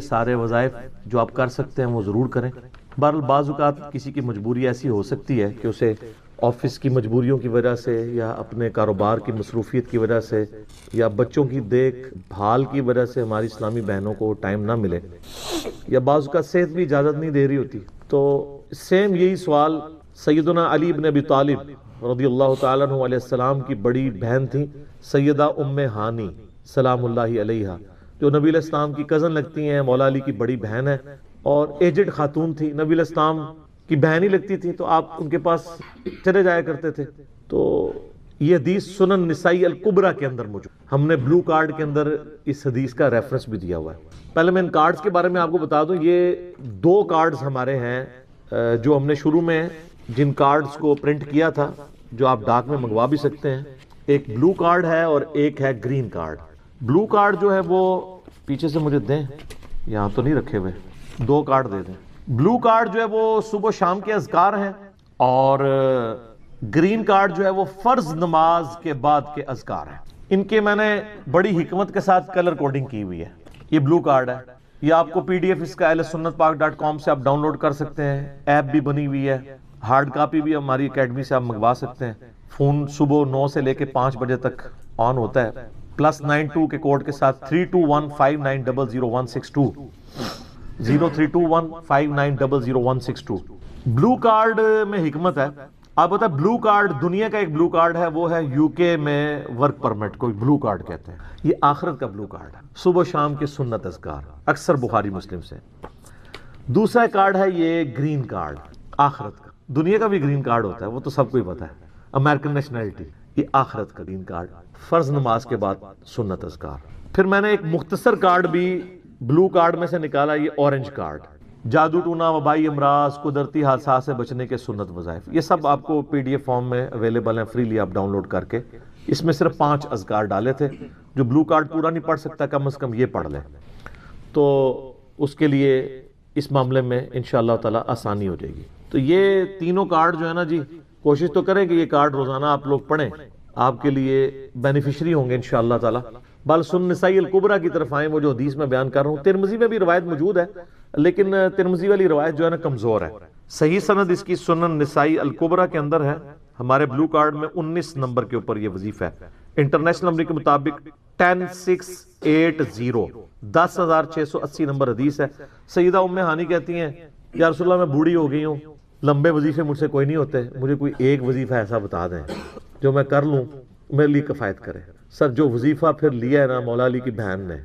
سارے وظائف جو آپ کر سکتے ہیں وہ ضرور کریں. بہرحال بعض اوقات کسی کی مجبوری ایسی ہو سکتی ہے کہ اسے آفس کی مجبوریوں کی وجہ سے یا اپنے کاروبار کی مصروفیت کی وجہ سے یا بچوں کی دیکھ بھال کی وجہ سے ہماری اسلامی بہنوں کو ٹائم نہ ملے یا بعض اوقات صحت بھی اجازت نہیں دے رہی ہوتی. تو سیم یہی سوال سیدنا علی بن ابی طالب رضی اللہ تعالیٰ عنہ علیہ السلام کی بڑی بہن تھی سیدہ ام ہانی سلام اللہ علیہا، جو نبی علیہ السلام کی کزن لگتی ہیں، مولا علی کی بڑی بہن ہے اور ایجڈ خاتون تھی، نبی علیہ السلام کی بہن ہی لگتی تھی، تو آپ ان کے پاس چلے جایا کرتے تھے. تو یہ حدیث سنن نسائی الکبریٰ کے اندر موجود، ہم نے بلو کارڈ کے اندر اس حدیث کا ریفرنس بھی دیا ہوا ہے. پہلے میں ان کارڈز کے بارے میں آپ کو بتا دوں، یہ 2 کارڈز ہمارے ہیں جو ہم نے شروع میں جن کارڈز کو پرنٹ کیا تھا، جو آپ ڈاک میں منگوا بھی سکتے ہیں. ایک بلو کارڈ ہے اور ایک ہے گرین کارڈ. بلو کارڈ جو ہے وہ پیچھے سے مجھے دیں، یہاں تو نہیں رکھے ہوئے، 2 کارڈ دے دیں. بلو کارڈ جو ہے وہ صبح و شام کے اذکار ہیں اور گرین کارڈ جو ہے وہ فرض نماز کے بعد کے اذکار ہیں. ان کے میں نے بڑی حکمت کے ساتھ کلر کوڈنگ کی ہوئی ہے. یہ بلو کارڈ ہے، یہ آپ کو PDF اس کا ahlsunnatpak.com سے آپ ڈاؤن لوڈ کر سکتے ہیں. ایپ بھی بنی ہوئی ہے، ہارڈ کاپی بھی ہماری اکیڈمی سے آپ منگوا سکتے ہیں. فون صبح 9 سے لے کے 5 بجے تک آن ہوتا ہے، +92 کے کوڈ کے ساتھ 32159000162 032159000162. بلو کارڈ میں حکمت ہے. آپ بتا، بلو کارڈ دنیا کا ایک بلو کارڈ ہے، وہ ہے UK میں ورک پرمٹ کو بلو کارڈ کہتے ہیں. یہ آخرت کا بلو کارڈ ہے، صبح و شام کے سنت اذکار، اکثر بخاری مسلم سے. دوسرا کارڈ ہے یہ گرین کارڈ، آخرت کا. دنیا کا بھی گرین کارڈ ہوتا ہے، وہ تو سب کو ہی پتا ہے، امریکن نیشنلٹی. یہ آخرت کا گرین کارڈ، فرض نماز کے بعد سنت اذکار. پھر میں نے ایک مختصر کارڈ بھی بلو کارڈ میں سے نکالا، یہ اورنج کارڈ، جادو ٹونا، وبائی امراض، قدرتی حادثات سے بچنے کے سنت وظائف. یہ سب آپ کو PDF فارم میں اویلیبل ہیں، فریلی آپ ڈاؤن لوڈ کر کے. اس میں صرف 5 اذکار ڈالے تھے. جو بلو کارڈ پورا نہیں پڑھ سکتا کم از کم یہ پڑھ لے، تو اس کے لیے اس معاملے میں انشاءاللہ تعالی آسانی ہو جائے گی. تو یہ تینوں کارڈ جو ہے نا جی، کوشش تو کریں کہ یہ کارڈ روزانہ آپ لوگ پڑھیں، آپ کے لیے بینیفیشری ہوں گے انشاءاللہ تعالی. بل سنن نسائی الکبریٰ کی طرف آئیں، وہ جو حدیث میں بیان کر رہا ہوں. ترمذی میں بھی روایت موجود ہے، لیکن ترمذی والی روایت جو ہے نا کمزور ہے. صحیح سند اس کی سنن نسائی الکبریٰ کے اندر ہے. ہمارے بلو کارڈ میں 19 نمبر کے اوپر یہ وظیفہ ہے. انٹرنیشنل نمبر کے مطابق 10680 10680 نمبر حدیث ہے. سیدہ ام ہانی کہتی ہیں یا رسول اللہ میں بوڑھی ہو گئی ہوں، لمبے وظیفے مجھ سے کوئی نہیں ہوتے، مجھے کوئی ایک وظیفہ ایسا بتا دیں جو میں کر لوں، میرے لیے کفایت کرے. سر جو وظیفہ پھر لیا ہے نا مولا علی کی بہن نے،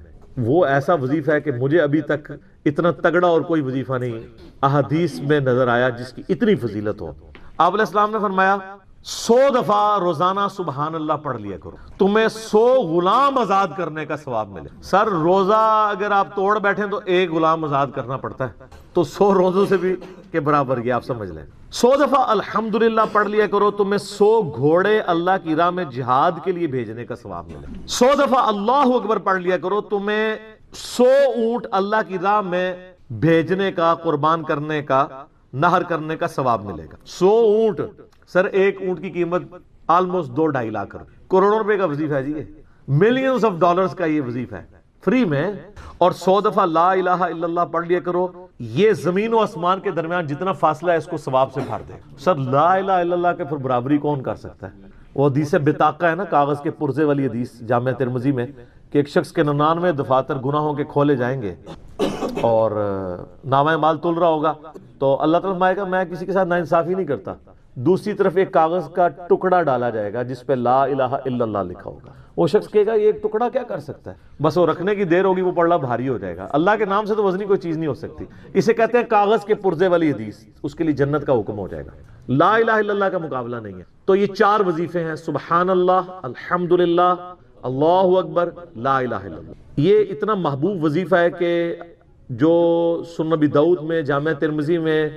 وہ ایسا وظیفہ ہے کہ مجھے ابھی تک اتنا تگڑا اور کوئی وظیفہ نہیں احادیث میں نظر آیا جس کی اتنی فضیلت ہو. آپ علیہ السلام نے فرمایا 100 دفعہ روزانہ سبحان اللہ پڑھ لیا کرو، تمہیں 100 غلام آزاد کرنے کا ثواب ملے. سر روزہ اگر آپ توڑ بیٹھیں تو ایک غلام آزاد کرنا پڑتا ہے، تو 100 روزوں سے بھی کے برابر یہ آپ سمجھ لیں. 100 دفعہ الحمدللہ پڑھ لیا کرو، تمہیں 100 گھوڑے اللہ کی راہ میں جہاد کے لیے بھیجنے کا ثواب ملے. 100 دفعہ اللہ اکبر پڑھ لیا کرو، تمہیں 100 اونٹ اللہ کی راہ میں بھیجنے کا، قربان کرنے کا، نہر کرنے کا ثواب ملے گا. 100 اونٹ، سر ایک اونٹ کی قیمت آلموسٹ 2-2.5 لاکھ روپے، کروڑوں روپے کا وظیفہ ہے جی. یہ ملینز آف ڈالرز کا یہ وظیفہ ہے فری میں. اور 100 دفعہ لا الہ الا اللہ پڑھ لیا کرو، یہ زمین و آسمان کے درمیان جتنا فاصلہ ہے اس کو ثواب سے بھر دے. سر لا الہ الا اللہ کے پھر برابری کون کر سکتا ہے؟ وہ حدیث بطاقہ ہے نا، کاغذ کے پرزے والی حدیث جامع ترمذی میں، کہ ایک شخص کے 99 دفاتر گناہوں کے کھولے جائیں گے اور نامہ مال تل رہا ہوگا، تو اللہ تعالیٰ فرمائے گا میں کسی کے ساتھ ناانصافی نہیں کرتا. دوسری طرف ایک کاغذ کا ٹکڑا ڈالا جائے گا جس پہ لا الہ الا اللہ لکھا ہوگا. وہ شخص کہے گا یہ ایک ٹکڑا کیا کر سکتا ہے، بس وہ رکھنے کی دیر ہوگی، وہ پڑھنا بھاری ہو جائے گا. اللہ کے نام سے تو وزنی کوئی چیز نہیں ہو سکتی. اسے کہتے ہیں کاغذ کے پرزے والی حدیث. اس کے لیے جنت کا حکم ہو جائے گا. لا الہ الا اللہ کا مقابلہ نہیں ہے. تو یہ 4 وظیفے ہیں، سبحان اللہ، الحمدللہ، اللہ اکبر، لا الہ الا اللہ. یہ اتنا محبوب وظیفہ ہے کہ جو سنن نبی داؤد میں، جامع ترمذی میں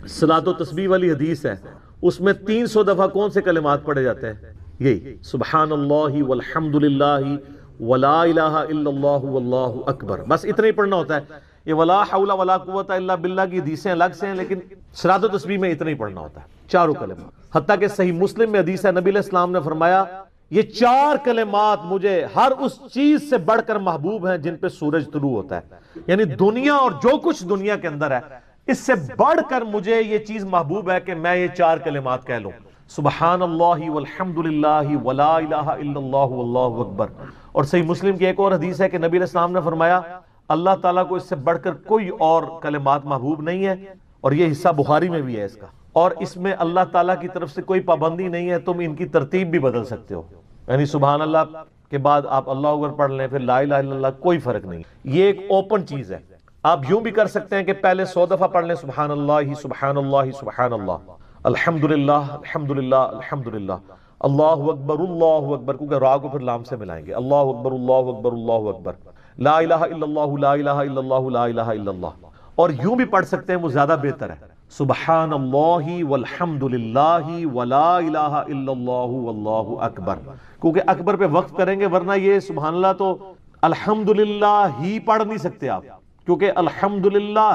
صلاۃ و تسبیح والی حدیث ہے، اس میں 300 دفعہ کون سے کلمات پڑھے جاتے ہیں؟ یہی سبحان اللہ والحمدللہ ولا الہ الا اللہ واللہ اکبر. بس اتنا ہی پڑھنا ہوتا ہے. یہ ولا حول ولا قوت الا باللہ کی حدیثیں الگ سے ہیں، لیکن صلاۃ و تسبیح میں اتنا ہی پڑھنا ہوتا ہے، 4 کلمات. حتیٰ کہ صحیح مسلم میں حدیث ہے، نبی علیہ السلام نے فرمایا یہ 4 کلمات مجھے ہر اس چیز سے بڑھ کر محبوب ہیں جن پہ سورج طلوع ہوتا ہے، یعنی دنیا اور جو کچھ دنیا کے اندر ہے اس سے بڑھ کر مجھے یہ چیز محبوب ہے کہ میں یہ 4 کلمات کہہ لوں، سبحان اللہ والحمد للہ ولا الہ الا اللہ واللہ اکبر۔ اور صحیح مسلم کی ایک اور حدیث ہے کہ نبی علیہ السلام نے فرمایا اللہ تعالیٰ کو اس سے بڑھ کر کوئی اور کلمات محبوب نہیں ہے، اور یہ حصہ بخاری میں بھی ہے اس کا، اور اس میں اللہ تعالیٰ کی طرف سے کوئی پابندی نہیں ہے، تم ان کی ترتیب بھی بدل سکتے ہو، یعنی سبحان اللہ کے بعد آپ اللہ اکبر پڑھ لیں، پھر لا الہ الا اللہ، کوئی فرق نہیں۔ یہ ایک اوپن چیز ہے، آپ یوں بھی کر سکتے ہیں کہ پہلے 100 دفعہ پڑھ لیں سبحان اللہ سبحان اللہ سبحان اللہ، الحمدللہ الحمدللہ الحمدللہ، اللہ اکبر، کیونکہ را کو پھر لام سے ملائیں گے، اللہ اکبر اللہ اکبر اللہ اکبر، لا الہ الا اللہ لا الہ الا اللہ لا الہ الا اللہ۔ اور یوں بھی پڑھ سکتے ہیں، وہ زیادہ بہتر ہے، سبحان اللہ والحمد للہ ولا الہ الا اللہ واللہ اکبر، کیونکہ اکبر پہ وقف کریں گے، ورنہ یہ سبحان اللہ تو الحمدللہ ہی پڑھ نہیں سکتے آپ، کیونکہ الحمدللہ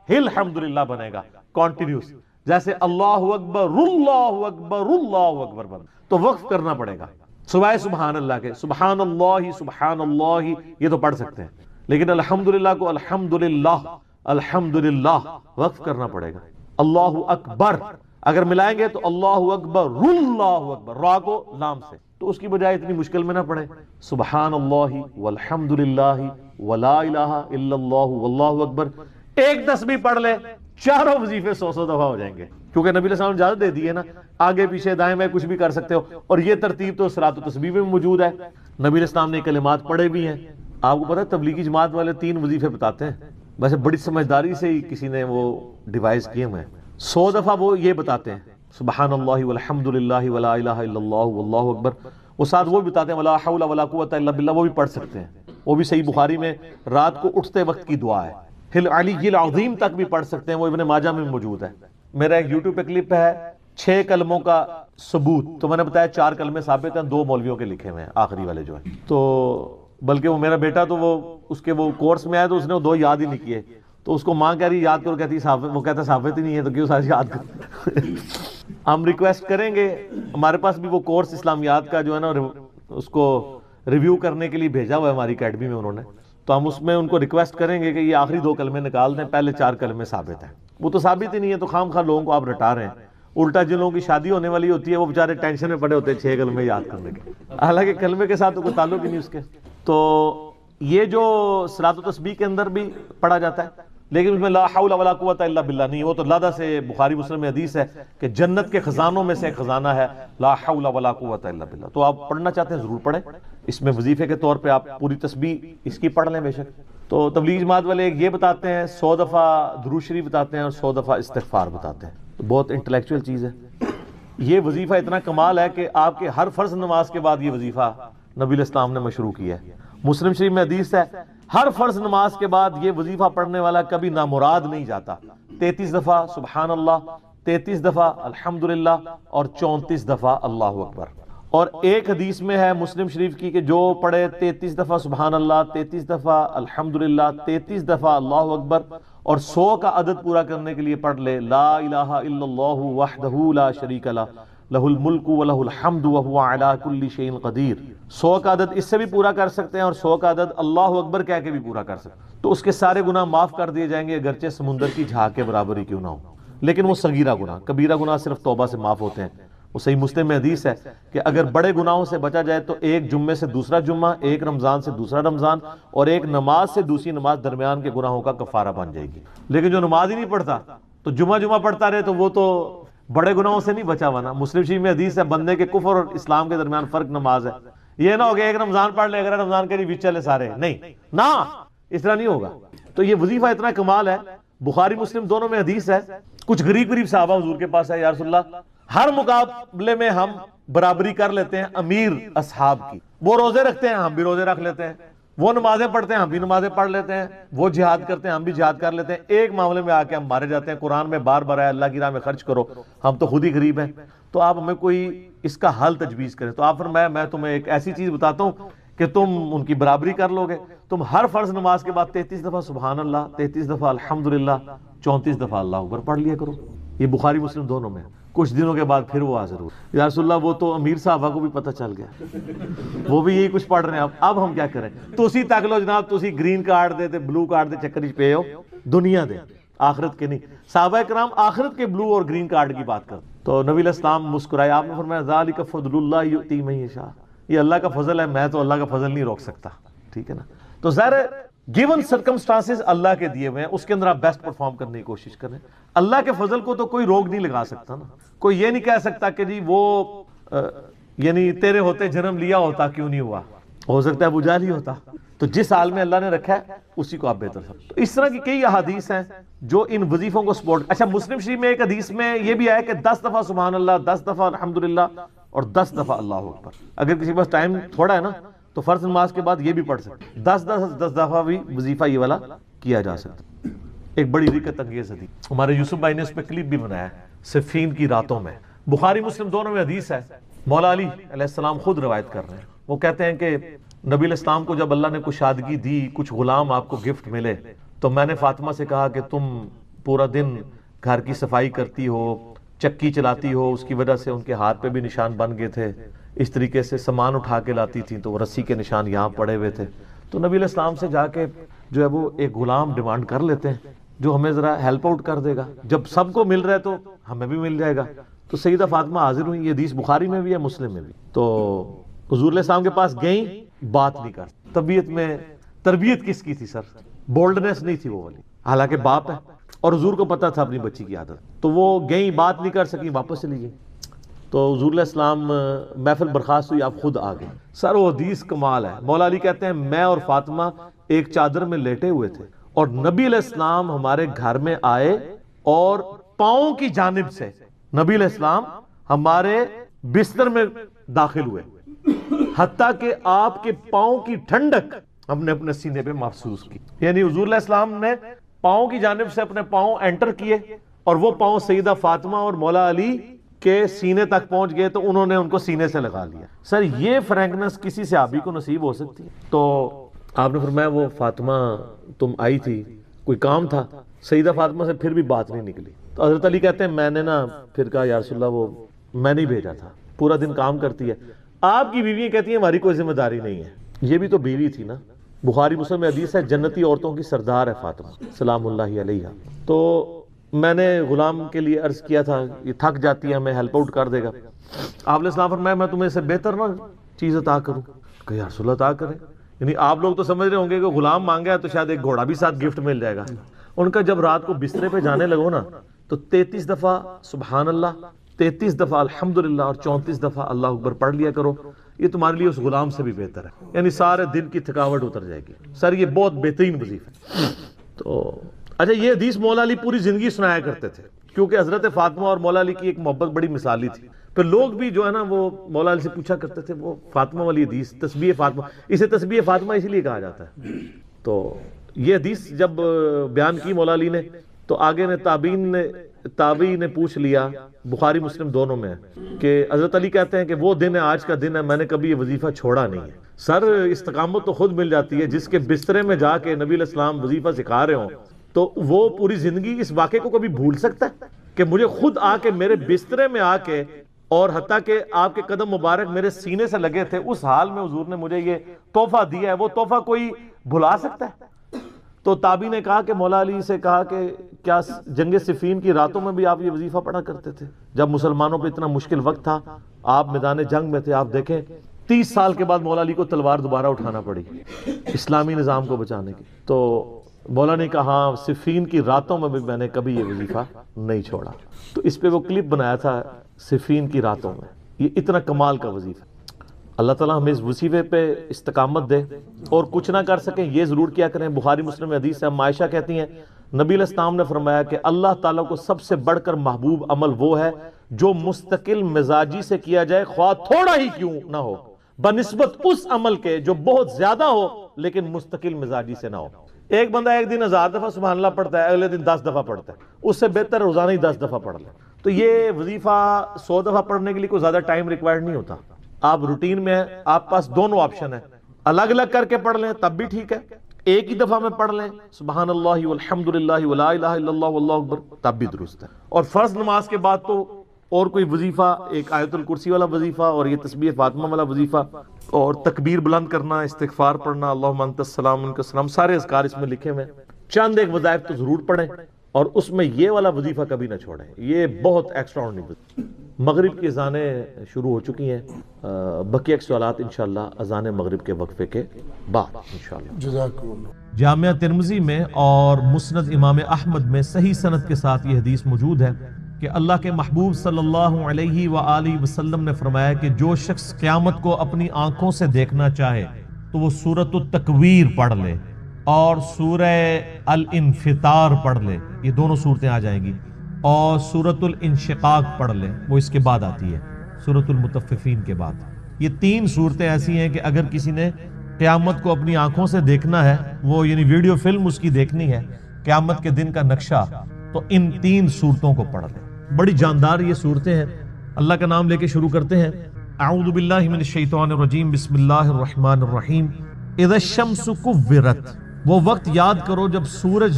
الحمدللہ بنے گا کانٹینیوس، جیسے اللہ اکبر اللہ اکبر اللہ اکبر بن، تو وقف کرنا پڑے گا سوائے سبحان اللہ کے۔ سبحان اللہ یہ تو پڑھ سکتے ہیں، لیکن الحمدللہ کو الحمدللہ وقف کرنا پڑے گا۔ اللہ اکبر اگر ملائیں گے تو اللہ اکبر را کو لام سے، تو اس کی بجائے اتنی مشکل میں نہ پڑے، سبحان اللہ والحمدللہ ولا الہ الا اللہ واللہ اکبر، ایک تسبیح پڑھ لے، چاروں وظیفے 100 دفعہ ہو جائیں گے، کیونکہ نبی علیہ السلام نے اجازت دے دی ہے نا، آگے پیچھے دائیں بائیں کچھ بھی کر سکتے ہو، اور یہ ترتیب تو صلاۃ و تسبیح میں موجود ہے، نبی علیہ السلام نے کلمات پڑھے بھی ہیں۔ آپ کو پتہ ہے تبلیغی جماعت والے 3 وظیفے بتاتے ہیں، ویسے بڑی سمجھداری سے ہی کسی نے وہ ڈیوائز کیے ہوئے ہیں، 100 دفعہ وہ یہ بتاتے ہیں سبحان اللہ والحمد للہ ولا الہ الا اللہ واللہ اکبر، وہ ساتھ وہ بھی بتاتے ہیں ولا حول ولا قوت الا باللہ، وہ بھی پڑھ سکتے ہیں، وہ بھی صحیح بخاری میں رات کو اٹھتے وقت کی دعا ہے، ہل علی العظیم تک بھی پڑھ سکتے ہیں، وہ ابن ماجہ میں موجود ہے۔ میرا ایک یوٹیوب پہ کلپ ہے 6 کلموں کا ثبوت، تو میں نے بتایا 4 کلمے ثابت ہیں، 2 مولویوں کے لکھے ہوئے ہیں آخری والے جو ہیں، تو بلکہ وہ میرا بیٹا تو وہ کورس میں آیا تو اس نے وہ 2 یاد ہی نہیں کیے، تو اس کو ماں کہہ رہی یاد کرو، کہتی وہ کہتا ثابت ہی نہیں ہے تو کیوں سارے یاد کرو۔ ہم ریکویسٹ کریں گے، ہمارے پاس بھی وہ کورس اسلامیات کا جو ہے نا اس کو ریویو کرنے کے لیے بھیجا ہوا ہے ہماری اکیڈمی میں انہوں نے، تو ہم اس میں ان کو ریکویسٹ کریں گے کہ یہ آخری 2 کلمے نکال دیں، پہلے 4 کلمے ثابت ہیں، وہ تو ثابت ہی نہیں ہے، تو خام خواہ لوگوں کو آپ رٹا رہے ہیں، الٹا جن لوگوں کی شادی ہونے والی ہوتی ہے وہ بیچارے ٹینشن میں پڑے ہوتے ہیں 6 کلمے یاد کرنے کے، حالانکہ کلمے کے ساتھ تو کوئی تعلق ہی نہیں اس کے۔ تو یہ جو صلاۃ و تسبیح کے اندر بھی پڑھا جاتا ہے، لیکن اس میں لا حول ولا قوت الا باللہ نہیں، وہ تو لادہ سے بخاری مسلم میں حدیث ہے کہ جنت کے خزانوں میں سے ایک خزانہ ہے لا حول ولا قوت الا باللہ، تو آپ پڑھنا چاہتے ہیں ضرور پڑھیں، اس میں وظیفے کے طور پہ آپ پوری تسبیح اس کی پڑھ لیں بے شک۔ تو تبلیغ جماعت والے یہ بتاتے ہیں 100 دفعہ درود شریف بتاتے ہیں اور 100 دفعہ استغفار بتاتے ہیں، تو بہت انٹلیکچوئل چیز ہے۔ یہ وظیفہ اتنا کمال ہے کہ آپ کے ہر فرض نماز کے بعد یہ وظیفہ نبی علیہ السلام نے مشروع کیا ہے، مسلم شریف میں حدیث ہے ہر فرض نماز کے بعد یہ وظیفہ پڑھنے والا کبھی نامراد نہیں جاتا، 33 دفعہ سبحان اللہ، 33 دفعہ الحمدللہ اور 34 دفعہ اللہ اکبر۔ اور ایک حدیث میں ہے مسلم شریف کی کہ جو پڑھے 33 دفعہ سبحان اللہ، 33 دفعہ الحمدللہ، 33 دفعہ اللہ اکبر اور 100 کا عدد پورا کرنے کے لیے پڑھ لے لا الہ الا اللہ وحدہ لا شریک لہ لہ الملک ولہ الحمد وہو علی کل شیء قدیر، 100 کا عدد اس سے بھی پورا کر سکتے ہیں اور 100 کا عدد اللہ اکبر کہہ کے بھی پورا کر سکتے ہیں، تو اس کے سارے گناہ معاف کر دیے جائیں گے اگرچہ سمندر کی جھاگ کے برابر ہی کیوں نہ ہو، لیکن وہ صغیرہ گناہ، کبیرہ گناہ صرف توبہ سے معاف ہوتے ہیں۔ وہ صحیح مسلم میں حدیث ہے کہ اگر بڑے گناہوں سے بچا جائے تو ایک جمعے سے دوسرا جمعہ، ایک رمضان سے دوسرا رمضان اور ایک نماز سے دوسری نماز درمیان کے گناہوں کا کفارہ بن جائے گی، لیکن جو نماز ہی نہیں پڑھتا تو جمعہ پڑھتا رہے تو وہ تو بڑے گناہوں سے نہیں بچا ہوا نا۔ مسلم شریف میں حدیث ہے بندے کے کفر اور اسلام کے درمیان فرق نماز ہے، یہ نہ ہو کہ ایک رمضان پڑھ لے اگر رمضان کے لیے چلے سارے، نہیں نا، اس طرح نہیں ہوگا۔ تو یہ وظیفہ اتنا کمال ہے، بخاری مسلم دونوں میں حدیث ہے، کچھ غریب صحابہ حضور کے پاس ہے، یا رسول اللہ ہر مقابلے میں ہم برابری کر لیتے ہیں امیر اصحاب کی، وہ روزے رکھتے ہیں ہم بھی روزے رکھ لیتے ہیں، وہ نمازیں پڑھتے ہیں ہم بھی نمازیں پڑھ لیتے ہیں، وہ جہاد کرتے ہیں ہم بھی جہاد کر لیتے ہیں، ایک معاملے میں آ کے ہم مارے جاتے ہیں، قرآن میں بار بار آیا اللہ کی راہ میں خرچ کرو، ہم تو خود ہی غریب ہیں، تو آپ ہمیں کوئی اس کا حل تجویز کریں۔ تو آپ فرمایا میں تمہیں ایک ایسی چیز بتاتا ہوں کہ تم ان کی برابری کر لو گے، تم ہر فرض نماز کے بعد 33 دفعہ سبحان اللہ، 33 دفعہ الحمدللہ، 34 دفعہ اللہ اکبر پڑھ لیا کرو، یہ بخاری مسلم دونوں میں. کچھ دنوں کے بعد پھر وہ حاضر ہوئے. یا رسول اللہ وہ تو امیر صاحبہ کو بھی پتہ چل گیا, وہ بھی یہی کچھ پڑھ رہے ہیں, اب ہم کیا کریں؟ تسی تک لو جناب, تسی گرین کارڈ دے تے بلو کارڈ دے چکر پہ ہو, دنیا دے آخرت کے نہیں. صحابہ کرام آخرت کے بلو اور گرین کارڈ کی بات کر. تو نبی علیہ السلام مسکرائے, آپ نے فرمایا ذالک فضل اللہ یؤتی من یشاء, یہ اللہ کا فضل ہے, میں تو اللہ کا فضل نہیں روک سکتا. ٹھیک ہے نا. تو ظاہر ہے گیون سرکمسٹانسز اللہ کے دیے ہوئے ہیں, اس کے اندر آپ بیسٹ پرفارم کرنے کی کوشش کریں. اللہ کے فضل کو تو کوئی روک نہیں لگا سکتا نا. کوئی یہ نہیں کہہ سکتا کہ جی وہ یعنی تیرے ہوتے جنم لیا ہوتا کیوں نہیں ہوا, ہو سکتا ہے ابو جہل ہی ہوتا. تو جس حال میں اللہ نے رکھا ہے اسی کو آپ بہتر سمجھیں. تو اس طرح کی کئی احادیث ہیں جو ان وظیفوں کو سپورٹ. اچھا, مسلم شریف میں ایک حدیث میں یہ بھی آیا کہ 10 دفعہ سبحان اللہ, 10 دفعہ الحمدللہ اور 10 دفعہ اللہ اکبر. اگر کسی کے پاس ٹائم تھوڑا ہے نا تو فرض نماز کے بعد یہ بھی پڑھ سکتے, 10 دفعہ بھی وظیفہ یہ والا کیا جا سکتا. ایک بڑی رکت انگیز حدیث ہمارے یوسف بھائی نے اس پہ کلپ بھی بنایا ہے, صفین کی راتوں میں. بخاری مسلم دونوں میں حدیث ہے. مولا علی علیہ السلام خود روایت کر رہے ہیں. وہ کہتے ہیں کہ نبی علیہ السلام کو جب اللہ نے کشادگی دی, کچھ غلام آپ کو گفٹ ملے, تو میں نے فاطمہ سے کہا کہ تم پورا دن گھر کی صفائی کرتی ہو, چکی چلاتی ہو, اس کی وجہ سے ان کے ہاتھ پہ بھی نشان بن گئے تھے. اس طریقے سے سامان اٹھا کے لاتی تھیں تو وہ رسی کے نشان یہاں پڑے ہوئے تھے. تو نبی علیہ السلام سے جا کے جو ہے وہ ایک غلام ڈیمانڈ کر لیتے ہیں جو ہمیں ذرا ہیلپ آؤٹ کر دے گا, جب سب کو مل رہا ہے تو ہمیں بھی مل جائے گا. تو سیدہ فاطمہ حاضر ہوئی. یہ حدیث بخاری میں بھی ہے, مسلم میں بھی. تو حضور علیہ السلام کے پاس گئیں, بات نہیں کر. طبیعت میں تربیت کس کی تھی سر؟ بولڈنس نہیں تھی وہ والی, حالانکہ باپ ہے اور حضور کو پتا تھا اپنی بچی کی عادت. تو وہ گئیں, بات نہیں کر سکی, واپس چلی گئی. تو حضور علیہ السلام محفل برخاست ہوئی, آپ خود آ گئے. سر وہ حدیث کمال ہے. مولا علی کہتے ہیں میں اور فاطمہ ایک چادر میں لیٹے ہوئے تھے اور نبی علیہ السلام ہمارے گھر میں آئے اور پاؤں کی جانب سے نبی علیہ السلام ہمارے بستر میں داخل ہوئے, حتیٰ کہ آپ کے پاؤں کی ٹھنڈک ہم نے اپنے سینے پہ محسوس کی. یعنی حضور علیہ السلام نے پاؤں کی جانب سے اپنے پاؤں انٹر کیے اور وہ پاؤں سیدہ فاطمہ اور مولا علی کے سینے تک پہنچ گئے, تو انہوں نے ان کو سینے سے لگا لیا. سر یہ فرینکنس کسی صحابی کو نصیب ہو سکتی ہے؟ تو آپ نے فرمایا وہ فاطمہ تم آئی تھی, کوئی کام تھا؟ سیدہ فاطمہ سے پھر بھی بات نہیں نکلی. تو حضرت علی کہتے ہیں میں نے نا پھر کہا یا رسول اللہ وہ میں نہیں بھیجا تھا, پورا دن کام کرتی ہے. آپ کی بیویاں کہتی ہیں ہماری کوئی ذمہ داری نہیں ہے. یہ بھی تو بیوی تھی نا. بخاری مسلم میں حدیث ہے جنتی عورتوں کی سردار ہے فاطمہ سلام اللہ علیہا. تو میں نے غلام کے لیے عرض کیا تھا یہ تھک جاتی ہے, ہمیں ہیلپ آؤٹ کر دے گا. آپ علیہ السلام فرمایا میں تمہیں سے بہتر نہ چیز عطا کروں؟ کہ یا رسول اللہ عطا کریں. یعنی آپ لوگ تو سمجھ رہے ہوں گے کہ غلام مانگا ہے تو شاید ایک گھوڑا بھی ساتھ گفٹ مل جائے گا. ان کا جب رات کو بسترے پہ جانے لگو نا تو 33 دفعہ سبحان اللہ, 33 دفعہ الحمدللہ اور 34 دفعہ اللہ اکبر پڑھ لیا کرو. یہ تمہارے لیے اس غلام سے بھی بہتر ہے. یعنی سارے دن کی تھکاوٹ اتر جائے گی. سر یہ بہت بہترین وظیفہ ہے. تو اچھا, یہ حدیث مولا علی پوری زندگی سنایا کرتے تھے کیونکہ حضرت فاطمہ اور مولا علی کی ایک محبت بڑی مثالی تھی. پھر لوگ بھی جو ہے نا وہ مولا علی سے پوچھا کرتے تھے وہ فاطمہ والی حدیث, تسبیح فاطمہ, اسے تسبیح فاطمہ اسی لیے کہا جاتا ہے. تو یہ حدیث جب بیان کی مولا علی نے تو آگے نے تابعین نے پوچھ لیا, بخاری مسلم دونوں میں ہے, کہ حضرت علی کہتے ہیں کہ وہ دن ہے, آج کا دن ہے, میں نے کبھی یہ وظیفہ چھوڑا نہیں ہے. سر استقامت تو خود مل جاتی ہے. جس کے بسترے میں جا کے نبی علیہ السلام وظیفہ سکھا رہے ہوں تو وہ پوری زندگی اس واقعے کو کبھی بھول سکتا ہے کہ مجھے خود آ کے میرے بسترے میں آ کے, اور حتیٰ کہ آپ کے قدم مبارک میرے سینے سے لگے تھے, اس حال میں حضور نے مجھے یہ تحفہ دیا ہے, وہ تحفہ کوئی بھلا سکتا ہے؟ تو تابعی نے کہا کہ مولا علی سے کہا کہ کیا جنگ صفین کی راتوں میں بھی آپ یہ وظیفہ پڑھا کرتے تھے جب مسلمانوں پہ اتنا مشکل وقت تھا, آپ میدان جنگ میں تھے؟ آپ دیکھیں 30 سال کے بعد مولا علی کو تلوار دوبارہ اٹھانا پڑی اسلامی نظام کو بچانے کی. تو مولا نے کہا ہاں صفین کی راتوں میں بھی میں نے کبھی یہ وظیفہ نہیں چھوڑا. تو اس پہ وہ کلپ بنایا تھا صفین کی راتوں میں. یہ اتنا کمال کا وظیفہ. اللہ تعالیٰ ہمیں اس وظیفے پہ استقامت دے, اور کچھ نہ کر سکیں یہ ضرور کیا کریں. بخاری مسلم میں حدیث ہے, عائشہ کہتی ہیں نبی علیہ السلام نے فرمایا کہ اللہ تعالیٰ کو سب سے بڑھ کر محبوب عمل وہ ہے جو مستقل مزاجی سے کیا جائے, خواہ تھوڑا ہی کیوں نہ ہو, بنسبت اس عمل کے جو بہت زیادہ ہو لیکن مستقل مزاجی سے نہ ہو. ایک بندہ ایک دن 1000 دفعہ سبحان اللہ پڑھتا ہے, اگلے دن 10 دفعہ پڑھتا ہے, اس سے بہتر روزانہ ہی 10 دفعہ پڑھ لے. تو یہ وظیفہ 100 دفعہ پڑھنے کے لیے کوئی زیادہ ٹائم ریکوائرڈ نہیں ہوتا. آپ روٹین میں ہیں, آپ پاس دونوں آپشن ہیں, الگ الگ کر کے پڑھ لیں تب بھی ٹھیک ہے, ایک ہی دفعہ میں پڑھ لیں سبحان اللہ والحمدللہ ولا الہ الا اللہ واللہ اکبر تب بھی درست ہے. اور فرض نماز کے بعد تو اور کوئی وظیفہ، ایک آیت الکرسی والا وظیفہ اور یہ تسبیح فاطمہ والا وظیفہ اور تکبیر بلند کرنا، استغفار پڑھنا، اللہم انت السلام منک السلام، سارے اذکار اس میں لکھے ہوئے ہیں. چند ایک وظائف تو ضرور پڑھیں اور اس میں یہ والا وظیفہ کبھی نہ چھوڑیں، یہ بہت ایکسٹرا آرڈنری. مغرب کی اذانیں شروع ہو چکی ہیں، بقیہ صلوات انشاءاللہ اذان مغرب کے وقفے کے بعد انشاءاللہ. جزاکم اللہ. جامعہ ترمذی میں اور مسند امام احمد میں صحیح سند کے ساتھ یہ حدیث موجود ہے کہ اللہ کے محبوب صلی اللہ علیہ وآلہ وسلم نے فرمایا کہ جو شخص قیامت کو اپنی آنکھوں سے دیکھنا چاہے تو وہ سورۃ التکویر پڑھ لے اور سورہ الانفطار پڑھ لے، یہ دونوں صورتیں آ جائیں گی، اور سورۃ الانشقاق پڑھ لے، وہ اس کے بعد آتی ہے سورۃ المطففین کے بعد. یہ تین صورتیں ایسی ہیں کہ اگر کسی نے قیامت کو اپنی آنکھوں سے دیکھنا ہے، وہ یعنی ویڈیو فلم اس کی دیکھنی ہے قیامت کے دن کا نقشہ، تو ان تین صورتوں کو پڑھ لیں. بڑی جاندار یہ صورتیں ہیں. اللہ کا نام لے کے شروع کرتے ہیں. اعوذ باللہ من الشیطان الرجیم، بسم اللہ الرحمن الرحیم. اذا الشمس کورت، وہ وقت یاد کرو جب سورج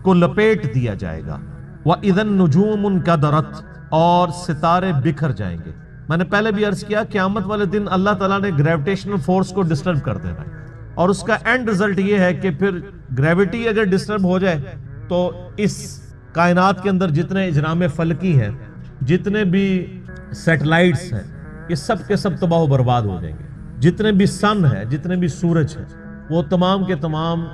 کو لپیٹ دیا جائے گا. وَإِذَا النُّجُومُ انْكَدَرَتْ، اور ستارے بکھر جائیں گے. میں نے پہلے بھی عرض کیا قیامت والے دن اللہ تعالیٰ نے گریویٹیشنل فورس کو ڈسٹرب کر دینا ہے، اور اس کا اینڈ رزلٹ یہ ہے کہ پھر گریویٹی اگر ڈسٹرب ہو جائے تو اس کائنات کے اندر جتنے اجرام فلکی ہیں، جتنے بھی سیٹلائٹس ہیں، یہ سب کے سب تباہ و برباد ہو جائیں گے. جتنے بھی سن ہے، جتنے بھی سورج ہیں، وہ تمام کے تمام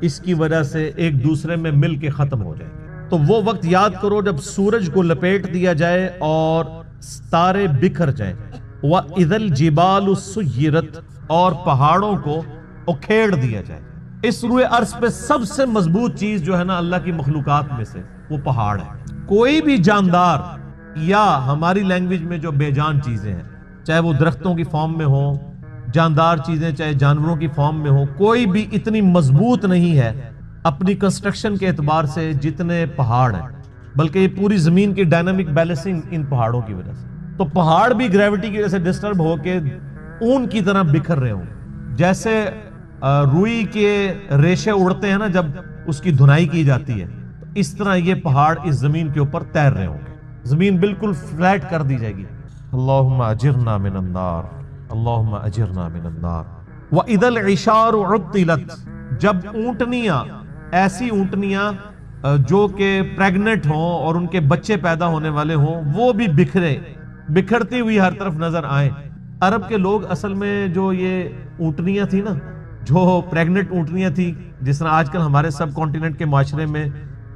اس کی وجہ سے ایک دوسرے میں مل کے ختم ہو جائیں گے. تو وہ وقت یاد کرو جب سورج کو لپیٹ دیا جائے اور ستارے بکھر جائیں. وَإِذَا الْجِبَالُ سُيِّرَتْ، اور پہاڑوں کو اکھیڑ دیا جائے. اس روئے عرض پہ سب سے مضبوط چیز جو ہے نا اللہ کی مخلوقات میں سے، وہ پہاڑ ہے. کوئی بھی جاندار یا ہماری لینگویج میں جو بے جان چیزیں ہیں، چاہے وہ درختوں کی فارم میں ہوں، جاندار چیزیں چاہے جانوروں کی فارم میں ہوں، کوئی بھی اتنی مضبوط نہیں ہے اپنی کنسٹرکشن کے اعتبار سے جتنے پہاڑ ہیں. بلکہ یہ پوری زمین کی ڈائنامک بیلنسنگ ان پہاڑوں کی وجہ سے. تو پہاڑ بھی گریوٹی کی وجہ سے ڈسٹرب ہو کے اون کی طرح بکھر رہے ہوں. جیسے روئی کے ریشے اڑتے ہیں نا جب اس کی دھنائی کی جاتی ہے، اس طرح یہ پہاڑ اس زمین کے اوپر تیر رہے ہوں گے. زمین بالکل فلیٹ کر دی جائے گی. اللہم اجرنا من النار، اللہم اجرنا من النار. وَإِذَا الْعِشَارُ عُطِّلَتْ، جب اونٹنیاں، ایسی اونٹنیاں جو کہ پریگننٹ ہوں اور ان کے بچے پیدا ہونے والے ہوں، وہ بھی بکھرتی ہوئی ہر طرف نظر آئیں. عرب کے لوگ اصل میں جو یہ اونٹنیاں تھی نا، جو پریگننٹ اونٹنیاں تھی، جس طرح آج کل ہمارے سب کانٹیننٹ کے معاشرے میں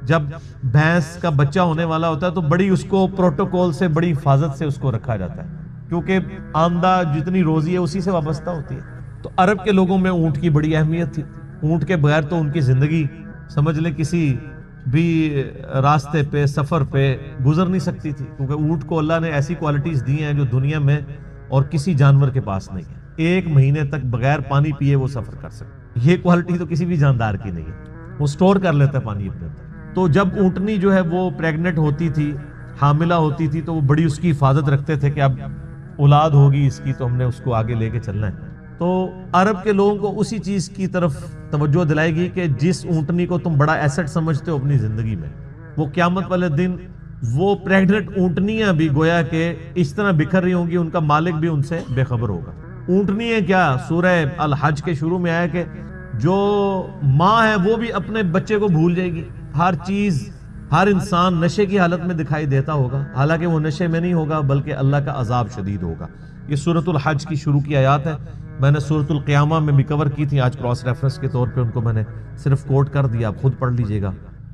جب بھینس کا بچہ ہونے والا ہوتا ہے تو بڑی اس کو پروٹوکول سے، بڑی حفاظت سے اس کو رکھا جاتا ہے، کیونکہ آمدہ جتنی روزی ہے اسی سے وابستہ ہوتی ہے. تو عرب کے لوگوں میں اونٹ کی بڑی اہمیت تھی. اونٹ کے بغیر تو ان کی زندگی سمجھ لیں کسی بھی راستے پہ، سفر پہ گزر نہیں سکتی تھی، کیونکہ اونٹ کو اللہ نے ایسی کوالٹیز دی ہیں جو دنیا میں اور کسی جانور کے پاس نہیں ہے. 1 مہینے تک بغیر پانی پیے وہ سفر کر سکتے. یہ کوالٹی تو کسی بھی جاندار کی نہیں ہے، وہ سٹور کر لیتا ہے پانی اپنے اندر. تو جب اونٹنی جو ہے وہ پریگننٹ ہوتی تھی، حاملہ ہوتی تھی، تو وہ بڑی اس کی حفاظت رکھتے تھے کہ اب اولاد ہوگی اس کی تو ہم نے اس کو آگے لے کے چلنا ہے. تو عرب کے لوگوں کو اسی چیز کی طرف توجہ دلائے گی کہ جس اونٹنی کو تم بڑا ایسٹ سمجھتے ہو اپنی زندگی میں، وہ قیامت والے دن وہ پریگننٹ اونٹنیاں بھی گویا کہ اس طرح بکھر رہی ہوں گی، ان کا مالک بھی ان سے بے خبر ہوگا. اونٹنیاں کیا، سورہ الحج کے شروع میں آیا کہ جو ماں ہے وہ بھی اپنے بچے کو بھول جائے گی. ہر چیز، ہر انسان نشے کی حالت میں دکھائی دیتا ہوگا، حالانکہ وہ نشے میں نہیں ہوگا بلکہ اللہ کا عذاب شدید ہوگا. یہ سورۃ الحج کی شروع کی آیات ہے. میں نے سورۃ القیامہ میں بھی کور کی تھی، آج کراس ریفرنس کے طور پہ ان کو میں نے صرف کوٹ کر دیا، آپ خود پڑھ لیجئے گا.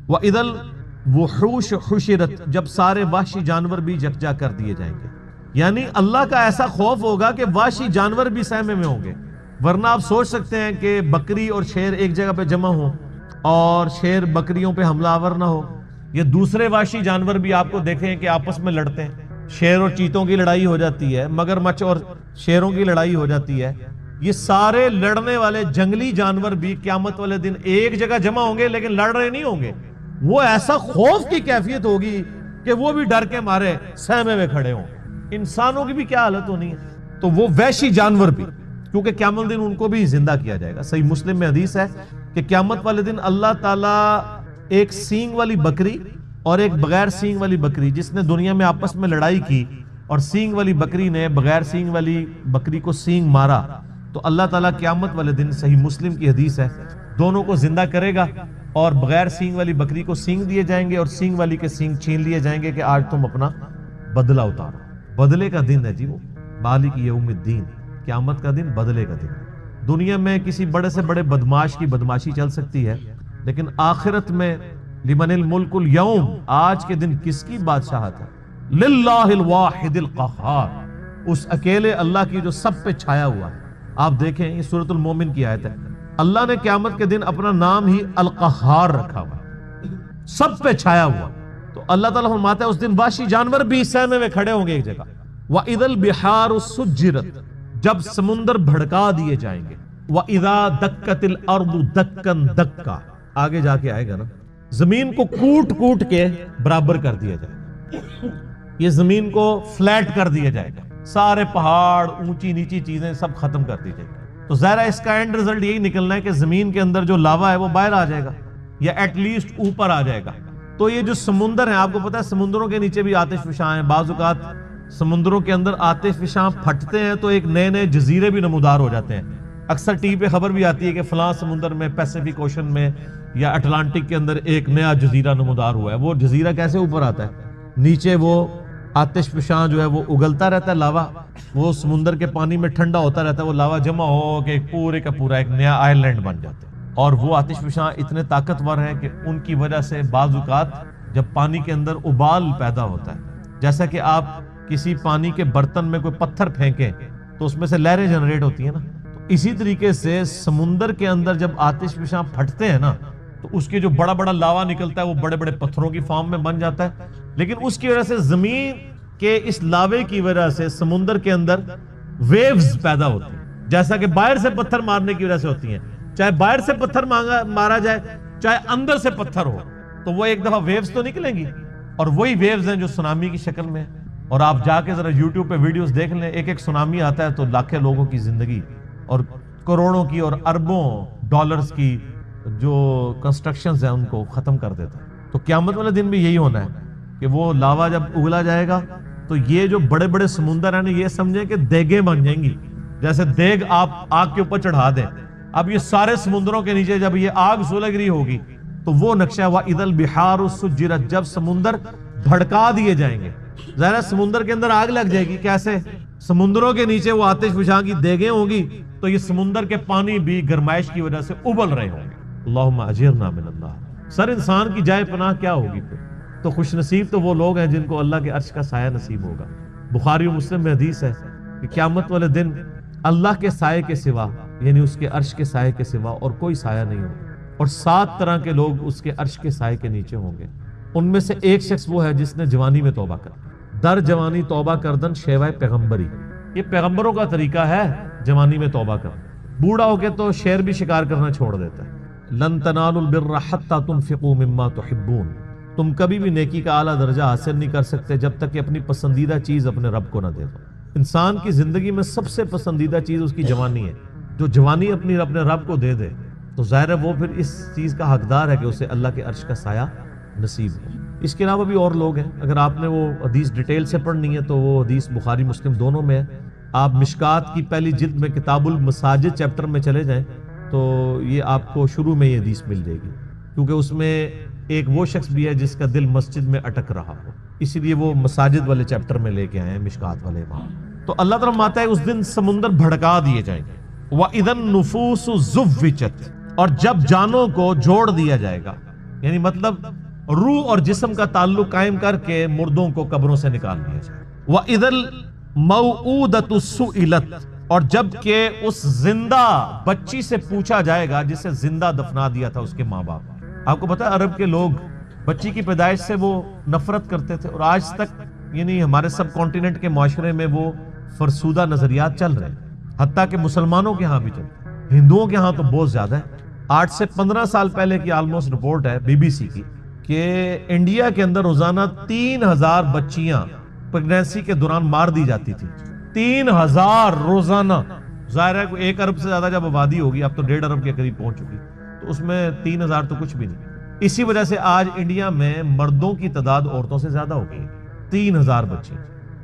وَإِذَا الْوُحُوشُ حُشِرَتْ، جب سارے وحشی جانور بھی یکجا کر دیے جائیں گے. یعنی اللہ کا ایسا خوف ہوگا کہ وحشی جانور بھی سہمے میں ہوں گے. ورنہ آپ سوچ سکتے ہیں کہ بکری اور شیر ایک جگہ پہ جمع ہوں اور شیر بکریوں پہ حملہ آور نہ ہو. یہ دوسرے وحشی جانور بھی آپ کو دیکھیں کہ آپس میں لڑتے ہیں. شیر اور چیتوں کی لڑائی ہو جاتی ہے، مگرمچھ اور شیروں کی لڑائی ہو جاتی ہے. یہ سارے لڑنے والے جنگلی جانور بھی قیامت والے دن ایک جگہ جمع ہوں گے، لیکن لڑ رہے نہیں ہوں گے. وہ ایسا خوف کی کیفیت ہوگی کہ وہ بھی ڈر کے مارے سہمے میں کھڑے ہوں. انسانوں کی بھی کیا حالت ہونی ہے، تو وہ وحشی جانور بھی، کیونکہ قیامت دن ان کو بھی زندہ کیا جائے گا. صحیح مسلم میں حدیث ہے کہ قیامت والے دن اللہ تعالیٰ ایک سینگ والی بکری اور ایک بغیر سینگ والی بکری، جس نے دنیا میں آپس میں لڑائی کی اور سینگ والی بکری نے بغیر سینگ والی بکری کو سینگ مارا، تو اللہ تعالیٰ قیامت والے دن، صحیح مسلم کی حدیث ہے، دونوں کو زندہ کرے گا اور بغیر سینگ والی بکری کو سینگ دیے جائیں گے اور سینگ والی کے سینگ چھین لیے جائیں گے کہ آج تم اپنا بدلہ اتارو۔ بدلے کا دن ہے جی وہ، مالک یوم الدین، قیامت کا دن، بدلے کا دن۔ دنیا میں کسی بڑے سے بڑے بدماش کی بدماشی چل سکتی ہے، لیکن آخرت میں لمن الملک اليوم، آج کے دن کس کی بادشاہت ہے؟ للہ الواحد القہار، اس اکیلے اللہ کی جو سب پہ چھایا ہوا ہے۔ آپ دیکھیں یہ سورۃ المومن کی آیت ہے، اللہ نے قیامت کے دن اپنا نام ہی القہار رکھا ہوا ہے، سب پہ چھایا ہوا۔ تو اللہ تعالیٰ فرماتا ہے اس دن وحشی جانور بھی سہمے میں کھڑے ہوں گے ایک جگہ۔ وَإِذَا الْبِحَارُ سُجِّرَتْ، جب سمندر بھڑکا دیے جائیں گے۔ وَإِذَا دَكَّتِ الْأَرْضُ دَكًّا دَكًّا، آگے جا کے آئے گا نا، زمین کو کوٹ کوٹ کے برابر کر دیا جائے گا، یہ زمین کو فلیٹ کر دیا جائے گا، سارے پہاڑ، اونچی نیچی چیزیں سب ختم کر دی جائے گی۔ تو ظاہر ہے اس کا اینڈ رزلٹ یہی نکلنا ہے کہ زمین کے اندر جو لاوا ہے وہ باہر آ جائے گا یا ایٹ لیسٹ اوپر آ جائے گا۔ تو یہ جو سمندر ہیں، آپ کو پتا ہے سمندروں کے نیچے بھی آتش فشاں ہیں، بعض اوقات سمندروں کے اندر آتش فشاں پھٹتے ہیں تو ایک نئے نئے جزیرے بھی نمودار ہو جاتے ہیں۔ اکثر ٹی وی پہ خبر بھی آتی ہے کہ فلاں سمندر میں، پیسیفک اوشن میں یا اٹلانٹک کے اندر ایک نیا جزیرہ نمودار ہوا ہے۔ وہ جزیرہ کیسے اوپر آتا ہے؟ نیچے وہ آتش فشاں جو ہے وہ اگلتا رہتا ہے، لاوا، وہ سمندر کے پانی میں ٹھنڈا ہوتا رہتا ہے، وہ لاوا جمع ہو کے پورے کا پورا ایک نیا آئر لینڈ بن جاتا ہے۔ اور وہ آتش فشاں اتنے طاقتور ہیں کہ ان کی وجہ سے بعض اوقات جب پانی کے اندر ابال پیدا ہوتا ہے، جیسا کہ آپ کسی پانی کے برتن میں کوئی پتھر پھینکیں تو اس میں سے لہریں جنریٹ ہوتی ہیں نا، تو اسی طریقے سے سمندر کے اندر جب آتش فشاں پھٹتے ہیں نا تو اس کے جو بڑا بڑا لاوا نکلتا ہے وہ بڑے بڑے پتھروں کی فارم میں بن جاتا ہے، لیکن اس کی وجہ سے زمین کے اس لاوے کی وجہ سے سمندر کے اندر ویوز پیدا ہوتی ہیں، جیسا کہ باہر سے پتھر مارنے کی وجہ سے ہوتی ہیں، چاہے باہر سے پتھر مارا جائے چاہے اندر سے پتھر ہو، تو وہ ایک دفعہ ویوز تو نکلیں گی، اور وہی ویوز ہیں جو سونامی کی شکل میں۔ اور آپ جا کے ذرا یوٹیوب پہ ویڈیوز دیکھ لیں، ایک ایک سونامی آتا ہے تو لاکھوں لوگوں کی زندگی اور کروڑوں کی اور اربوں ڈالرز کی جو کنسٹرکشنز ہیں ان کو ختم کر دیتا ہے۔ تو قیامت والے دن بھی یہی ہونا ہے کہ وہ لاوا جب اگلا جائے گا تو یہ جو بڑے بڑے سمندر ہیں یہ سمجھیں کہ دیگیں بن جائیں گی، جیسے دیگ آپ آگ کے اوپر چڑھا دیں۔ اب یہ سارے سمندروں کے نیچے جب یہ آگ سلگ رہی ہوگی تو وہ نقشہ وَإِذَا الْبِحَارُ سُجِّرَتْ، جب سمندر بھڑکا دیے جائیں گے۔ ظاہر ہے سمندر کے اندر آگ لگ جائے گی، کیسے؟ سمندروں کے نیچے وہ آتش فشاں کی دیگیں ہوں گی تو یہ سمندر کے پانی بھی گرمائش کی وجہ سے ابل رہے ہوں گے۔ اللہم اجرنا من النار۔ سر انسان کی جائے پناہ کیا ہوگی پھر؟ تو خوش نصیب تو وہ لوگ ہیں جن کو اللہ کے عرش کا سایہ نصیب ہوگا۔ بخاری و مسلم میں حدیث ہے کہ قیامت والے دن اللہ کے سائے کے سوا، یعنی اس کے عرش کے سائے کے سوا اور کوئی سایہ نہیں ہوگا، اور 7 طرح کے لوگ اس کے عرش کے سائے کے نیچے ہوں گے۔ ان میں سے ایک شخص وہ ہے جس نے جوانی میں توبہ کر، در جوانی توبہ کردن شیوائے پیغمبری، یہ پیغمبروں کا طریقہ ہے جوانی میں توبہ کر۔ بوڑھا ہو کے تو شیر بھی شکار کرنا چھوڑ دیتا ہے۔ لن تنالوا البر حتى تنفقوا مما تحبون، تم کبھی بھی نیکی کا اعلیٰ درجہ حاصل نہیں کر سکتے جب تک کہ اپنی پسندیدہ چیز اپنے رب کو نہ دے دو۔ انسان کی زندگی میں سب سے پسندیدہ چیز اس کی جوانی ہے، جو جوانی اپنے رب کو دے دے تو ظاہر ہے وہ پھر اس چیز کا حقدار ہے کہ اسے اللہ کے عرش کا سایہ نصیب ہو۔ اس کے علاوہ بھی اور لوگ ہیں، اگر آپ نے وہ حدیث ڈیٹیل سے پڑھنی ہے تو وہ حدیث بخاری مسلم دونوں میں ہے۔ آپ مشکات کی پہلی جلد میں کتاب المساجد چیپٹر میں چلے جائیں تو یہ آپ کو شروع میں یہ حدیث مل جائے گی، کیونکہ اس میں ایک وہ شخص بھی ہے جس کا دل مسجد میں اٹک رہا ہو، اسی لیے وہ مساجد والے چیپٹر میں لے کے آئے ہیں مشکات والے امام۔ تو اللہ تعالیٰ فرماتا ہے اس دن سمندر بھڑکا دیے جائیں گے۔ وَإِذَا النُّفُوسُ زُوِّجَتْ، اور جب جانوں کو جوڑ دیا جائے گا، یعنی مطلب روح اور جسم کا تعلق قائم کر کے مردوں کو قبروں سے نکال دیا جائے۔ وَإِذَا الْمَوْعُودَةُ سُئِلَتْ، اور جب کہ اس زندہ بچی سے پوچھا جائے گا جسے زندہ دفنا دیا تھا اس کے ماں باپ۔ آپ کو پتا ہے عرب کے لوگ بچی کی پیدائش سے وہ نفرت کرتے تھے، اور آج تک یعنی ہمارے سب کانٹیننٹ کے معاشرے میں وہ فرسودہ نظریات چل رہے ہیں، حتیٰ کہ مسلمانوں کے ہاں بھی چلتے ہیں، ہندوؤں کے ہاں تو بہت زیادہ ہے۔ 8 سے 15 سال پہلے کی آلموسٹ رپورٹ ہے BBC کی کہ انڈیا کے اندر روزانہ 3000 بچیاں پریگنینسی کے دوران مار دی جاتی تھی، 3000 روزانہ۔ ظاہر ہے 1 ارب سے زیادہ جب آبادی ہوگی، اب تو 1.5 ارب کے قریب پہنچ چکی، تو اس میں 3000 تو کچھ بھی نہیں. اسی وجہ سے آج انڈیا میں مردوں کی تعداد عورتوں سے زیادہ ہو گئی. 3000 بچے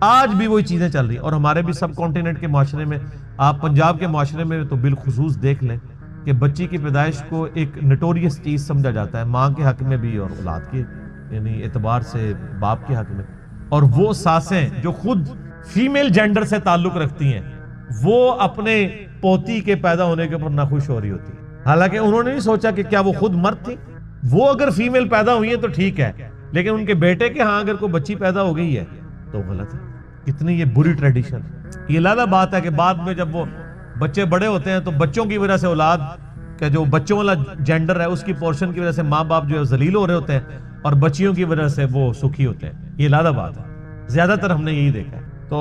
آج بھی وہی چیزیں چل رہی ہیں. اور ہمارے بھی سب کانٹیننٹ کے معاشرے میں, آپ پنجاب کے معاشرے میں تو بالخصوص دیکھ لیں کہ بچی کی پیدائش کو ایک نٹوریس چیز سمجھا جاتا ہے, ماں کے حق میں بھی اور اولاد کے یعنی اعتبار سے باپ کے حق میں. اور وہ ساسیں جو خود فیمیل جینڈر سے تعلق رکھتی ہیں وہ اپنے پوتی کے پیدا ہونے کے اوپر ناخوش ہو رہی ہوتی ہیں, حالانکہ انہوں نے نہیں سوچا کہ کیا وہ خود مرد تھی. وہ اگر فیمیل پیدا ہوئی ہے تو ٹھیک ہے, لیکن ان کے بیٹے کے ہاں اگر کوئی بچی پیدا ہو گئی ہے تو غلط ہے. کتنی یہ بری ٹریڈیشن. یہ علیحدہ بات ہے کہ بعد میں جب وہ بچے بڑے ہوتے ہیں تو بچوں کی وجہ سے اولاد کا جو بچوں والا جینڈر ہے اس کی پورشن کی وجہ سے ماں باپ جو ہے ذلیل ہو رہے ہوتے ہیں اور بچیوں کی وجہ سے وہ سکھی ہوتے ہیں. یہ علیحدہ بات ہے, زیادہ تر ہم نے یہی دیکھا ہے. تو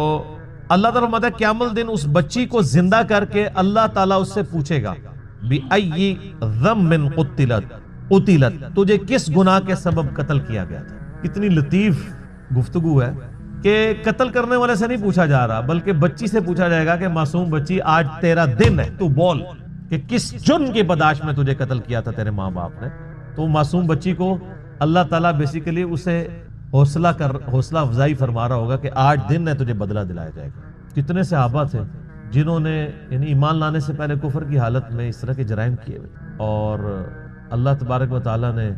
اللہ تعالیٰ فرماتا ہے قیامت دن اس بچی کو زندہ کر کے اللہ تعالیٰ اس سے پوچھے گا بِأَيِّ ذَنبٍ قُتِلَتْ, تجھے کس گناہ کے سبب قتل کیا گیا تھا. کتنی لطیف گفتگو ہے کہ قتل کرنے والے سے نہیں پوچھا جا رہا بلکہ بچی سے پوچھا جائے گا کہ معصوم بچی آج تیرا دن ہے, تو بول کہ کس جرم کی پاداش میں تجھے قتل کیا تھا تیرے ماں باپ نے. تو معصوم بچی کو اللہ تعالیٰ بیسیکلی اسے حوصلہ افزائی فرما رہا ہوگا کہ آج دن ہے, تجھے بدلہ دلایا جائے گا. کتنے صحابہ تھے جنہوں نے یعنی ایمان لانے سے پہلے کفر کی حالت میں اس طرح کے جرائم کیے ہوئے, اور اللہ تبارک و تعالیٰ نے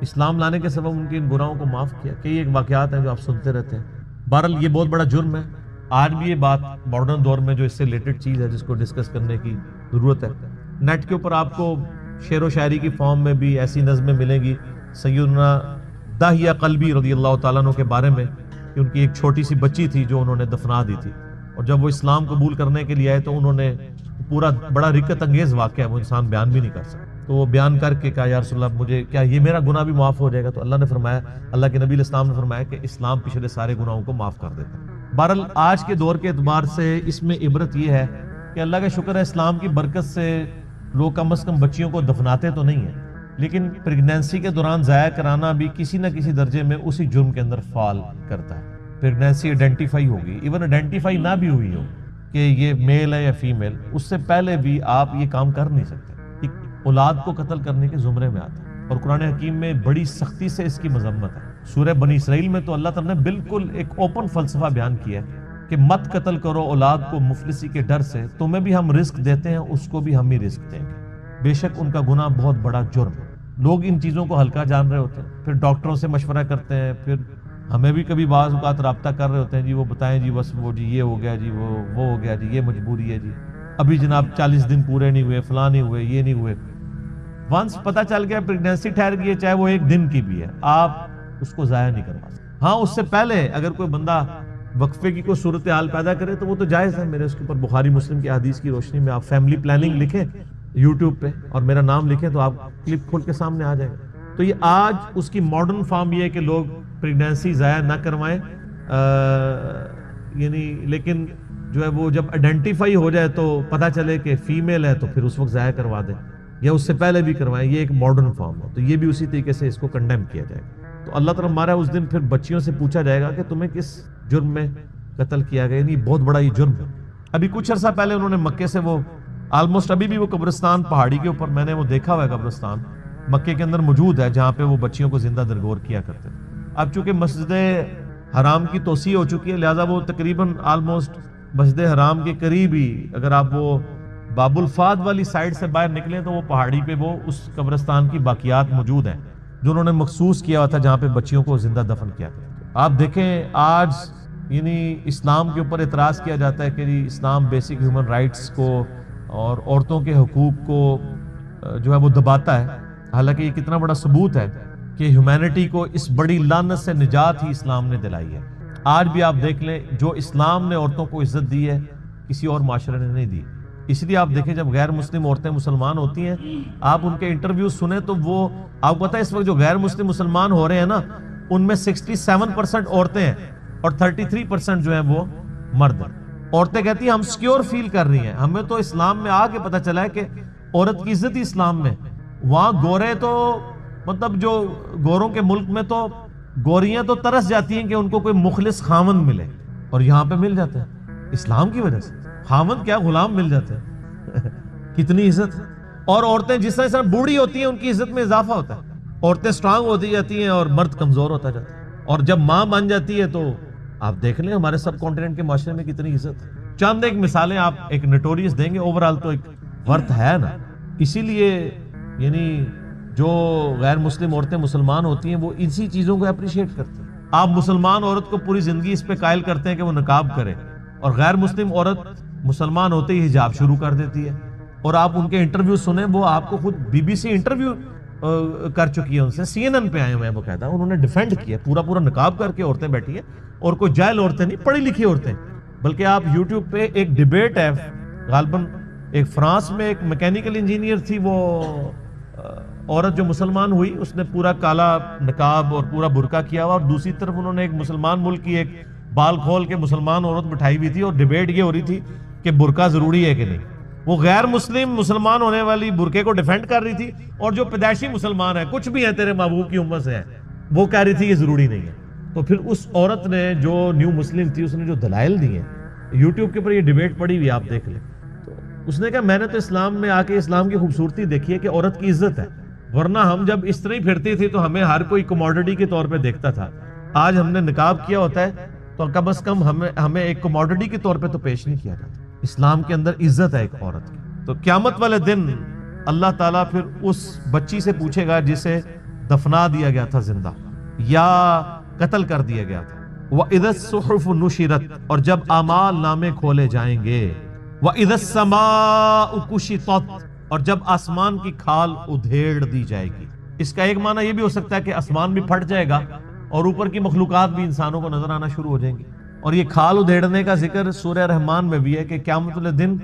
اسلام لانے کے سبب ان کی ان گناہوں کو معاف کیا. کئی ایک واقعات ہیں جو آپ سنتے رہتے ہیں. بہرحال یہ بہت بڑا جرم ہے. آج بھی یہ بات ماڈرن دور میں جو اس سے ریلیٹڈ چیز ہے جس کو ڈسکس کرنے کی ضرورت ہے. نیٹ کے اوپر آپ کو شعر و شاعری کی فارم میں بھی ایسی نظمیں ملیں گی سیدنا داہیہ قلبی رضی اللہ تعالیٰ عنہ کے بارے میں کہ ان کی ایک چھوٹی سی بچی تھی جو انہوں نے دفنا دی تھی, اور جب وہ اسلام قبول کرنے کے لیے آئے تو انہوں نے پورا بڑا رکت انگیز واقعہ ہے, وہ انسان بیان بھی نہیں کر سکتا. تو وہ بیان کر کے کہا یا رسول اللہ مجھے کیا یہ میرا گناہ بھی معاف ہو جائے گا؟ تو اللہ نے فرمایا, اللہ کے نبی علیہ السلام نے فرمایا کہ اسلام پچھلے سارے گناہوں کو معاف کر دیتا ہے. بہرحال آج کے دور کے اعتبار سے اس میں عبرت یہ ہے کہ اللہ کا شکر ہے اسلام کی برکت سے لوگ کم از کم بچیوں کو دفناتے تو نہیں ہیں, لیکن پریگنینسی کے دوران ضائع کرانا بھی کسی نہ کسی درجے میں اسی جرم کے اندر فال کرتا ہے. پریگنینسی آئیڈینٹیفائی ہوگی, ایون آئیڈینٹیفائی نہ بھی ہوئی ہو کہ یہ میل ہے یا فیمیل, اس سے پہلے بھی آپ یہ کام کر نہیں سکتے. اولاد کو قتل کرنے کے زمرے میں آتا ہے, اور قرآن حکیم میں بڑی سختی سے اس کی مذمت ہے. سورہ بنی اسرائیل میں تو اللہ تعالیٰ نے بالکل ایک اوپن فلسفہ بیان کیا ہے کہ مت قتل کرو اولاد کو مفلسی کے ڈر سے, تمہیں بھی ہم رزق دیتے ہیں اس کو بھی ہم ہی رزق دیں گے, بے شک ان کا گناہ بہت بڑا جرم ہے. لوگ ان چیزوں کو ہلکا جان رہے ہوتے ہیں, پھر ڈاکٹروں سے مشورہ کرتے ہیں, پھر ہمیں بھی کبھی بعض اوقات رابطہ کر رہے ہوتے ہیں, جی وہ بتائیں جی بس وہ جی یہ ہو گیا جی وہ ہو گیا جی یہ مجبوری ہے جی ابھی جناب 40 دن پورے نہیں ہوئے, فلاں نہیں ہوئے, یہ نہیں ہوئے. ونس پتہ چل گیا پریگنینسی ٹھہر گئی ہے, چاہے وہ 1 دن کی بھی ہے, آپ اس کو ضائع نہیں کروا سکتے. ہاں اس سے پہلے اگر کوئی بندہ وقفے کی کوئی صورتحال پیدا کرے تو وہ تو جائز ہے. میرے اس کے اوپر بخاری مسلم کی حدیث کی روشنی میں آپ فیملی پلاننگ لکھیں یوٹیوب پہ اور میرا نام لکھیں تو آپ کلپ کھول کے سامنے آ جائے گا. تو یہ آج اس کی ماڈرن فارم یہ ہے کہ لوگ پریگنینسی ضائع نہ کروائیں, یعنی لیکن جو ہے وہ جب آئیڈینٹیفائی ہو جائے تو پتہ چلے کہ فیمیل ہے تو پھر اس وقت ضائع کروا دیں, یا اس سے پہلے بھی کروائیں. یہ ایک ماڈرن فارم ہے, تو یہ بھی اسی طریقے سے اس کو کنڈیم کیا جائے گا. تو اللہ تعالیٰ ہمارا اس دن پھر بچیوں سے پوچھا جائے گا کہ تمہیں کس جرم میں قتل کیا گیا. یعنی بہت بڑا یہ جرم ہے. ابھی کچھ عرصہ پہلے انہوں نے مکے سے وہ آلموسٹ ابھی بھی وہ قبرستان پہاڑی کے اوپر میں نے وہ دیکھا ہوا ہے, قبرستان مکے کے اندر موجود ہے جہاں پہ وہ بچیوں کو زندہ درگور کیا کرتے ہیں. اب چونکہ مسجد حرام کی توسیع ہو چکی ہے لہٰذا وہ تقریباً آلموسٹ مسجد حرام کے قریب ہی, اگر آپ وہ باب الفاد والی سائڈ سے باہر نکلیں تو وہ پہاڑی پہ وہ اس قبرستان کی باقیات موجود ہیں جو انہوں نے مخصوص کیا ہوا تھا جہاں پہ بچیوں کو زندہ دفن کیا کرتے. آپ دیکھیں آج یعنی اسلام کے اوپر اعتراض کیا جاتا ہے کہ جی اسلام بیسک ہیومن رائٹس کو اور عورتوں کے حقوق کو جو ہے وہ دباتا ہے, حالانکہ یہ کتنا بڑا ثبوت ہے کہ ہیومینٹی کو اس بڑی لعنت سے نجات ہی اسلام نے دلائی ہے. آج بھی آپ دیکھ لیں جو اسلام نے عورتوں کو عزت دی ہے کسی اور معاشرے نے نہیں دی. اس لیے آپ دیکھیں جب غیر مسلم عورتیں مسلمان ہوتی ہیں آپ ان کے انٹرویو سنیں تو وہ آپ کو پتہ ہے اس وقت جو غیر مسلم مسلمان ہو رہے ہیں نا ان میں 67% عورتیں ہیں اور 33% جو ہیں وہ مرد ہیں. عورتیں کہتی ہیں ہم سیکیور فیل کر رہی ہیں, ہمیں تو اسلام میں آ کے پتہ چلا ہے کہ عورت کی عزت ہی اسلام میں. وہاں گورے تو مطلب جو گوروں کے ملک میں تو گوریاں تو ترس جاتی ہیں کہ ان کو کوئی مخلص خاوند ملے, اور یہاں پہ مل جاتے ہیں اسلام کی وجہ سے. خاوند کیا غلام مل جاتے ہیں. کتنی عزت ہے. اور عورتیں جس طرح بوڑھی ہوتی ہیں ان کی عزت میں اضافہ ہوتا ہے، عورتیں سٹرانگ ہوتی جاتی ہیں اور مرد کمزور ہوتا جاتا ہے، اور جب ماں بن جاتی ہے تو آپ دیکھ لیں ہمارے سب کانٹیننٹ کے معاشرے میں کتنی عزت ہے۔ چند ایک مثالیں آپ ایک نوٹوریس دیں گے، اوورال تو ایک ورتھ ہے نا۔ اسی لیے یعنی جو غیر مسلم عورتیں مسلمان ہوتی ہیں وہ اسی چیزوں کو اپریشیٹ کرتی ہیں۔ آپ مسلمان عورت کو پوری زندگی اس پہ قائل کرتے ہیں کہ وہ نقاب کرے، اور غیر مسلم عورت مسلمان ہوتے ہی حجاب شروع کر دیتی ہے، اور آپ ان کے انٹرویو سنیں، وہ آپ کو خود بی بی سی انٹرویو کر چکی ہے ان سے، سی این این پہ آئے ہوئے ہیں، باقاعدہ انہوں نے ڈیفینڈ کیا، پورا نقاب کر کے عورتیں بیٹھی ہیں، اور کوئی جاہل عورتیں نہیں، پڑھی لکھی عورتیں، بلکہ آپ یوٹیوب پہ ایک ڈیبیٹ ہے، غالباً ایک فرانس میں ایک میکینیکل انجینئر تھی، وہ عورت جو مسلمان ہوئی اس نے پورا کالا نقاب اور پورا برقع کیا ہوا، اور دوسری طرف انہوں نے ایک مسلمان ملک کی ایک بال کھول کے مسلمان عورت بٹھائی ہوئی تھی، اور ڈیبیٹ یہ ہو رہی تھی کہ برقع ضروری ہے کہ نہیں۔ وہ غیر مسلم مسلمان ہونے والی برقعے کو ڈیفینڈ کر رہی تھی، اور جو پیدائشی مسلمان ہے کچھ بھی ہے تیرے محبوب کی امت سے ہے، وہ کہہ رہی تھی یہ ضروری نہیں ہے۔ تو پھر اس عورت نے جو نیو مسلم تھی اس نے جو دلائل دیے ہیں، یوٹیوب کے اوپر یہ ڈیبیٹ پڑی ہوئی آپ دیکھ لیں، تو اس نے کہا میں نے تو اسلام میں آ کے اسلام کی خوبصورتی دیکھی ہے کہ عورت کی عزت ہے، ورنہ ہم جب اس طرح ہی پھرتے تھے تو ہمیں ہر کوئی کموڈٹی کے طور پہ دیکھتا تھا، آج ہم نے نقاب کیا ہوتا ہے تو کم از کم ہمیں ایک کموڈٹی کے طور پہ تو پیش نہیں کیا جاتا۔ اسلام کے اندر عزت ہے ایک عورت کی۔ تو قیامت والے دن اللہ تعالیٰ پھر اس بچی سے پوچھے گا جسے دفنا دیا گیا تھا زندہ یا قتل کر دیا گیا تھا، وَإِذَا الصُّحُفُ نُشِرَتْ، اور جب اعمال نامے کھولے جائیں گے، وَإِذَا السَّمَاءُ كُشِطَتْ، اور جب آسمان کی کھال ادھیڑ دی جائے گی۔ اس کا ایک معنی یہ بھی ہو سکتا ہے کہ آسمان بھی پھٹ جائے گا اور اوپر کی مخلوقات بھی انسانوں کو نظر آنا شروع ہو جائیں گی۔ اور یہ کھال ادھیڑنے کا ذکر سورہ رحمان میں بھی ہے کہ قیامت والے دن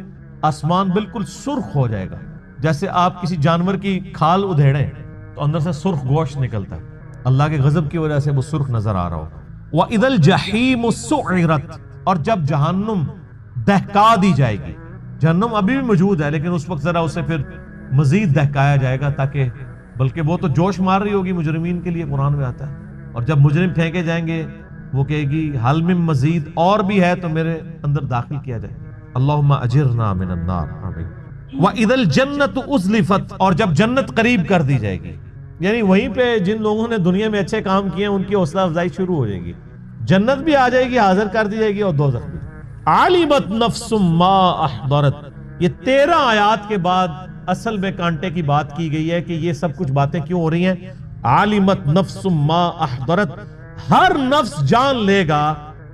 آسمان بالکل سرخ ہو جائے گا، جیسے آپ کسی جانور کی کھال ادھیڑیں تو اندر سے سرخ گوشت نکلتا ہے، اللہ کے غضب کی وجہ سے وہ سرخ نظر آ رہا ہو۔ وَإِذَا الْجَحِيمُ سُعِّرَتْ، اور جب جہنم دہکا دی جائے گی۔ جہنم ابھی بھی موجود ہے لیکن اس وقت ذرا اسے پھر مزید دہکایا جائے گا، تاکہ بلکہ وہ تو جوش مار رہی ہوگی مجرمین کے لیے، قرآن میں آتا ہے، اور جب مجرم پھینکے جائیں گے وہ کہے گی حل من مزید، اور بھی ہے تو میرے اندر داخل کیا جائے۔ اللہم اجرنا من النار، آمین۔ وَإِذَا الْجَنَّةُ أُزْلِفَتْ، اور جب جنت قریب کر دی جائے گی، یعنی وہیں پہ جن لوگوں نے دنیا میں اچھے کام کیے ہیں ان کی حوصلہ افزائی شروع ہو جائے گی، جنت بھی آ جائے گی، حاضر کر دی جائے گی، اور دوزخ بھی۔ عَلِمَتْ نَفْسٌ مَّا أَحْضَرَتْ، یہ 13 آیات کے بعد اصل میں کانٹے کی بات کی گئی ہے کہ یہ سب کچھ باتیں کیوں ہو رہی ہیں۔ عَلِمَتْ نَفْسٌ مَّا أَحْضَرَتْ، ہر نفس جان لے گا،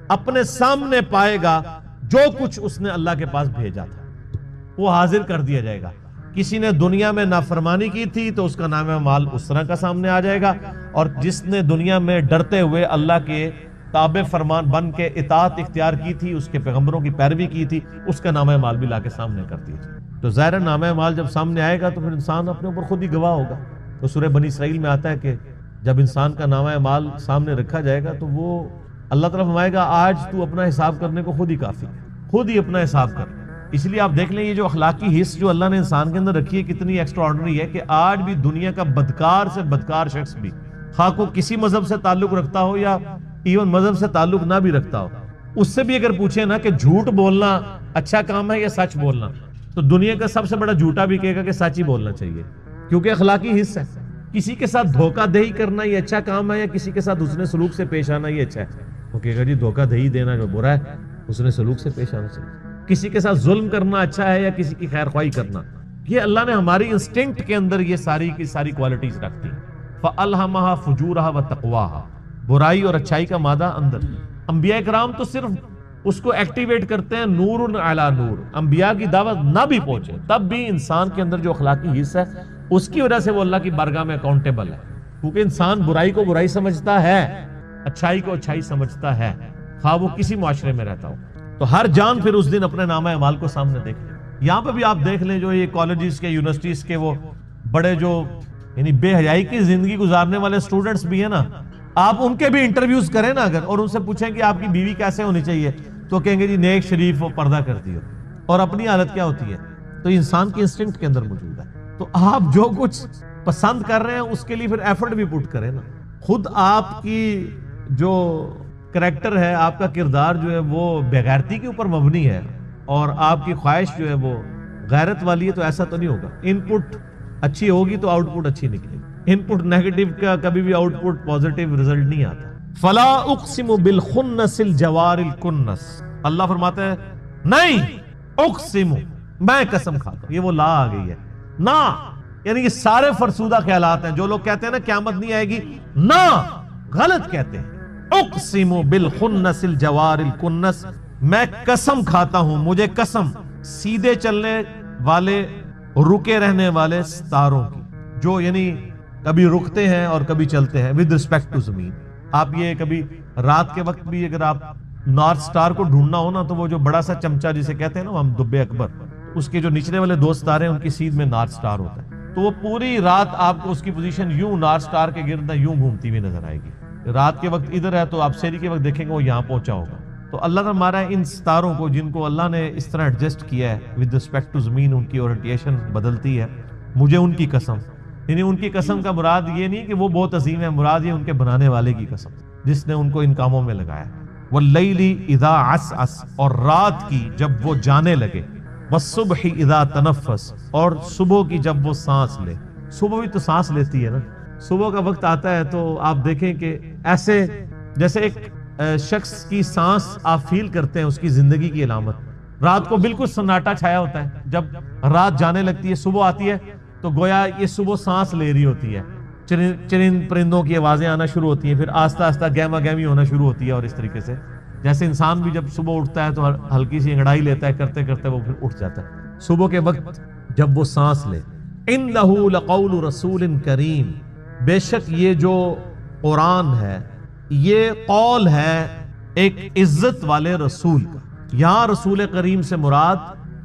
اپنے سامنے پائے گا جو کچھ اس نے اللہ کے پاس بھیجا تھا، وہ حاضر کر دیا جائے گا۔ کسی نے دنیا میں نافرمانی کی تھی تو اس کا نام مال اس طرح کا سامنے آ جائے گا، اور جس نے دنیا میں ڈرتے ہوئے اللہ کے تابع فرمان بن کے اطاعت اختیار کی تھی، اس کے پیغمبروں کی پیروی کی تھی، اس کا نام مال بھی لا کے سامنے کر دیا جائے۔ تو ظاہر نام مال جب سامنے آئے گا تو پھر انسان اپنے اوپر خود ہی گواہ ہوگا۔ تو سورہ بنی اسرائیل میں آتا ہے کہ جب انسان کا نام مال سامنے رکھا جائے گا تو وہ اللہ تعالیٰ فرمائے گا آج تو اپنا حساب کرنے کو خود ہی کافی ہے، خود ہی اپنا حساب کر۔ اس لیے آپ دیکھ لیں یہ جو اخلاقی حص جو اللہ نے انسان کے اندر رکھی ہے کتنی ایکسٹرا آرڈنری ہے، کہ آج بھی دنیا کا بدکار سے بدکار شخص بھی، خواہ کو کسی مذہب سے تعلق رکھتا ہو یا ایون مذہب سے تعلق نہ بھی رکھتا ہو، اس سے بھی اگر پوچھیں نا کہ جھوٹ بولنا اچھا کام ہے یا سچ بولنا، تو دنیا کا سب سے بڑا جھوٹا بھی کہے گا کہ سچ ہی بولنا چاہیے، کیونکہ اخلاقی حص ہے۔ کسی کے ساتھ دھوکہ دہی کرنا یہ اچھا کام ہے یا کسی کے ساتھ حسن سلوک سے پیش آنا یہ اچھا ہے؟ وہ کہے گا جی دھوکہ دہی دینا جو برا ہے، حسن سلوک سے پیش آنا چاہیے۔ کسی کے ساتھ ظلم کرنا اچھا ہے یا کسی کی خیر خواہی کرنا؟ یہ اللہ نے ہماری انسٹنکٹ کے اندر یہ ساری کی ساری کوالٹیز رکھتی ہیں۔ فَأَلْهَمَهَا فُجُورَهَا وَتَقْوَاهَا، برائی اور اچھائی کا مادہ اندر۔ انبیاء کرام تو صرف اس کو ایکٹیویٹ کرتے ہیں نور علی نور، انبیاء کی دعوت نہ بھی پہنچے تب بھی انسان کے اندر جو اخلاقی حصہ ہے اس کی وجہ سے وہ اللہ کی بارگاہ میں اکاؤنٹیبل ہے، کیونکہ انسان برائی کو برائی سمجھتا ہے، اچھائی کو اچھائی سمجھتا ہے، خواہ وہ کسی معاشرے میں رہتا ہو۔ تو ہر جان پھر اس دن اپنے نامہ اعمال کو سامنے دیکھ لیں۔ یہاں پہ بھی آپ دیکھ لیں جو یہ کالجز کے یونیورسٹیز کے وہ بڑے جو یعنی بے حیائی کی زندگی گزارنے والے سٹوڈنٹس بھی ہیں نا، آپ ان کے بھی انٹرویوز کریں نا اگر، اور ان سے پوچھیں کہ آپ کی بیوی کیسے ہونی چاہیے، تو کہیں گے جی نیک شریف و پردہ کرتی ہو، اور اپنی حالت کیا ہوتی ہے؟ تو انسان کی انسٹنکٹ کے اندر موجود ہے۔ تو آپ جو کچھ پسند کر رہے ہیں اس کے لیے پھر ایفرٹ بھی پٹ کریں نا۔ خود آپ کی جو کریکٹر ہے، آپ کا کردار جو ہے وہ بے غیرتی کے اوپر مبنی ہے، اور آپ کی خواہش جو ہے وہ غیرت والی ہے تو ایسا تو نہیں ہوگا، ان پٹ اچھی ہوگی تو آؤٹ پٹ اچھی نکلے گی، ان پٹ نیگیٹو کا کبھی بھی آؤٹ پٹ پازیٹیو رزلٹ نہیں آتا۔ فلا اقسم بالخنس الجوار الکنس، اللہ فرماتا ہے نہیں اقسم، میں قسم کھاتا ہوں، یہ وہ لا آ گئی ہے نا، یعنی یہ سارے فرسودہ خیالات ہیں جو لوگ کہتے ہیں نا قیامت نہیں آئے گی، نا غلط کہتے ہیں۔ اقسم بالخنس الجوار الکنس، میں قسم کھاتا ہوں، مجھے قسم سیدھے چلنے والے رکے رہنے والے ستاروں کی، جو یعنی کبھی رکتے ہیں اور کبھی چلتے ہیں ود رسپیکٹ ٹو زمین۔ آپ یہ کبھی رات کے وقت بھی اگر آپ نارتھ سٹار کو ڈھونڈنا ہو نا تو وہ جو بڑا سا چمچا جسے کہتے ہیں نا ہم دبے اکبر، اس کے جو نچلے والے دو ستارے ہیں ان کی سیدھ میں نارتھ سٹار ہوتا ہے، تو وہ پوری رات آپ کو اس کی پوزیشن یوں نارتھ سٹار کے گرد یوں گھومتی ہوئی نظر آئے گی۔ رات کے وقت ادھر ہے تو آپ سحری کے وقت دیکھیں گے وہ یہاں پہنچا ہوگا۔ تو اللہ نے ہمارا ان ستاروں کو جن کو اللہ نے اس طرح ایڈجسٹ کیا ہے ود رسپیکٹ ٹو زمین، ان کی اورینٹیشن بدلتی ہے، مجھے ان کی قسم، یعنی ان کی قسم کا مراد یہ نہیں کہ وہ بہت عظیم ہے، مراد یہ ان کے بنانے والے کی قسم جس نے ان کو ان کاموں میں لگایا۔ واللیل اذا عسعس، اور رات کی جب وہ جانے لگے، والصبح اذا تنفس، اور صبح کی جب وہ سانس لے۔ صبح بھی تو سانس لیتی ہے نا، صبح کا وقت آتا ہے تو آپ دیکھیں کہ ایسے جیسے ایک شخص کی سانس آپ فیل کرتے ہیں اس کی زندگی کی علامت۔ رات کو بالکل سناٹا چھایا ہوتا ہے، جب رات جانے لگتی ہے صبح آتی ہے تو گویا یہ صبح سانس لے رہی ہوتی ہے، چرند پرندوں کی آوازیں آنا شروع ہوتی ہیں، پھر آہستہ آہستہ گہما گہمی ہونا شروع ہوتی ہے، اور اس طریقے سے جیسے انسان بھی جب صبح اٹھتا ہے تو ہلکی سی انگڑائی لیتا ہے، کرتے کرتے وہ پھر اٹھ جاتا ہے۔ صبح کے وقت جب وہ سانس لے، انہ لقول رسول کریم، بے شک یہ جو قرآن ہے یہ قول ہے ایک عزت والے رسول کا۔ یہاں رسول کریم سے مراد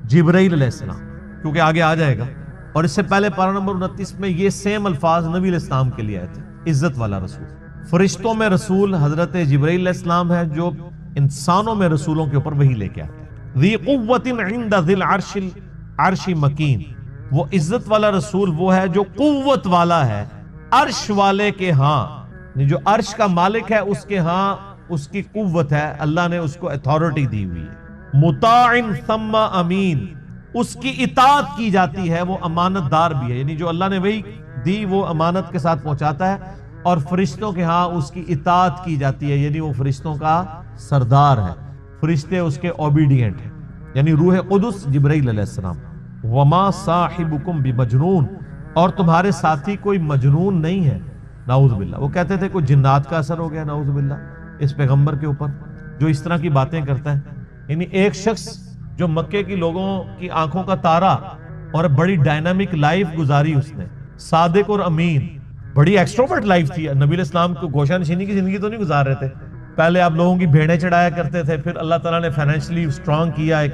جبرائیل علیہ السلام، کیونکہ آگے آ جائے گا، اور اس سے پہلے پارہ نمبر 29 میں یہ سیم الفاظ نبی علیہ السلام کے لیے آئے تھے، عزت والا رسول۔ فرشتوں میں رسول حضرت جبرائیل علیہ السلام ہے جو انسانوں میں رسولوں کے اوپر وحی لے کے آتے ہیں۔ ذی قوت عند ذی العرش مکین، وہ عزت والا رسول وہ ہے جو قوت والا ہے عرش والے کے ہاں، جو عرش کا مالک ہے اس کے ہاں اس کی قوت ہے، اللہ نے اس کو اتھارٹی دی ہوئی ہے۔ مطاع ثم امین، اس کی اطاعت کی جاتی ہے، وہ امانت دار بھی ہے، یعنی جو اللہ نے وہی دی وہ امانت کے ساتھ پہنچاتا ہے، اور فرشتوں کے ہاں اس کی اطاعت کی جاتی ہے، یعنی وہ فرشتوں کا سردار ہے، فرشتے اس کے اوبیڈینٹ ہیں، یعنی روح قدس جبرائیل علیہ السلام۔ وما صاحبکم بمجنون، اور تمہارے ساتھی کوئی مجنون نہیں ہے، نعوذ باللہ۔ وہ کہتے تھے کوئی جنات کا اثر ہو گیا نعوذ باللہ اس پیغمبر کے اوپر جو اس طرح کی باتیں کرتا ہے۔ یعنی ایک شخص جو مکے کی لوگوں کی آنکھوں کا تارا اور بڑی ڈائنامک لائف گزاری، اس نے صادق اور امین، بڑی ایکسٹروورٹ لائف تھی۔ نبی علیہ السلام کو گوشہ نشینی کی زندگی تو نہیں گزار رہے تھے، پہلے آپ لوگوں کی بھیڑیں چڑھایا کرتے تھے، پھر اللہ تعالیٰ نے فائنینشلی اسٹرانگ کیا، ایک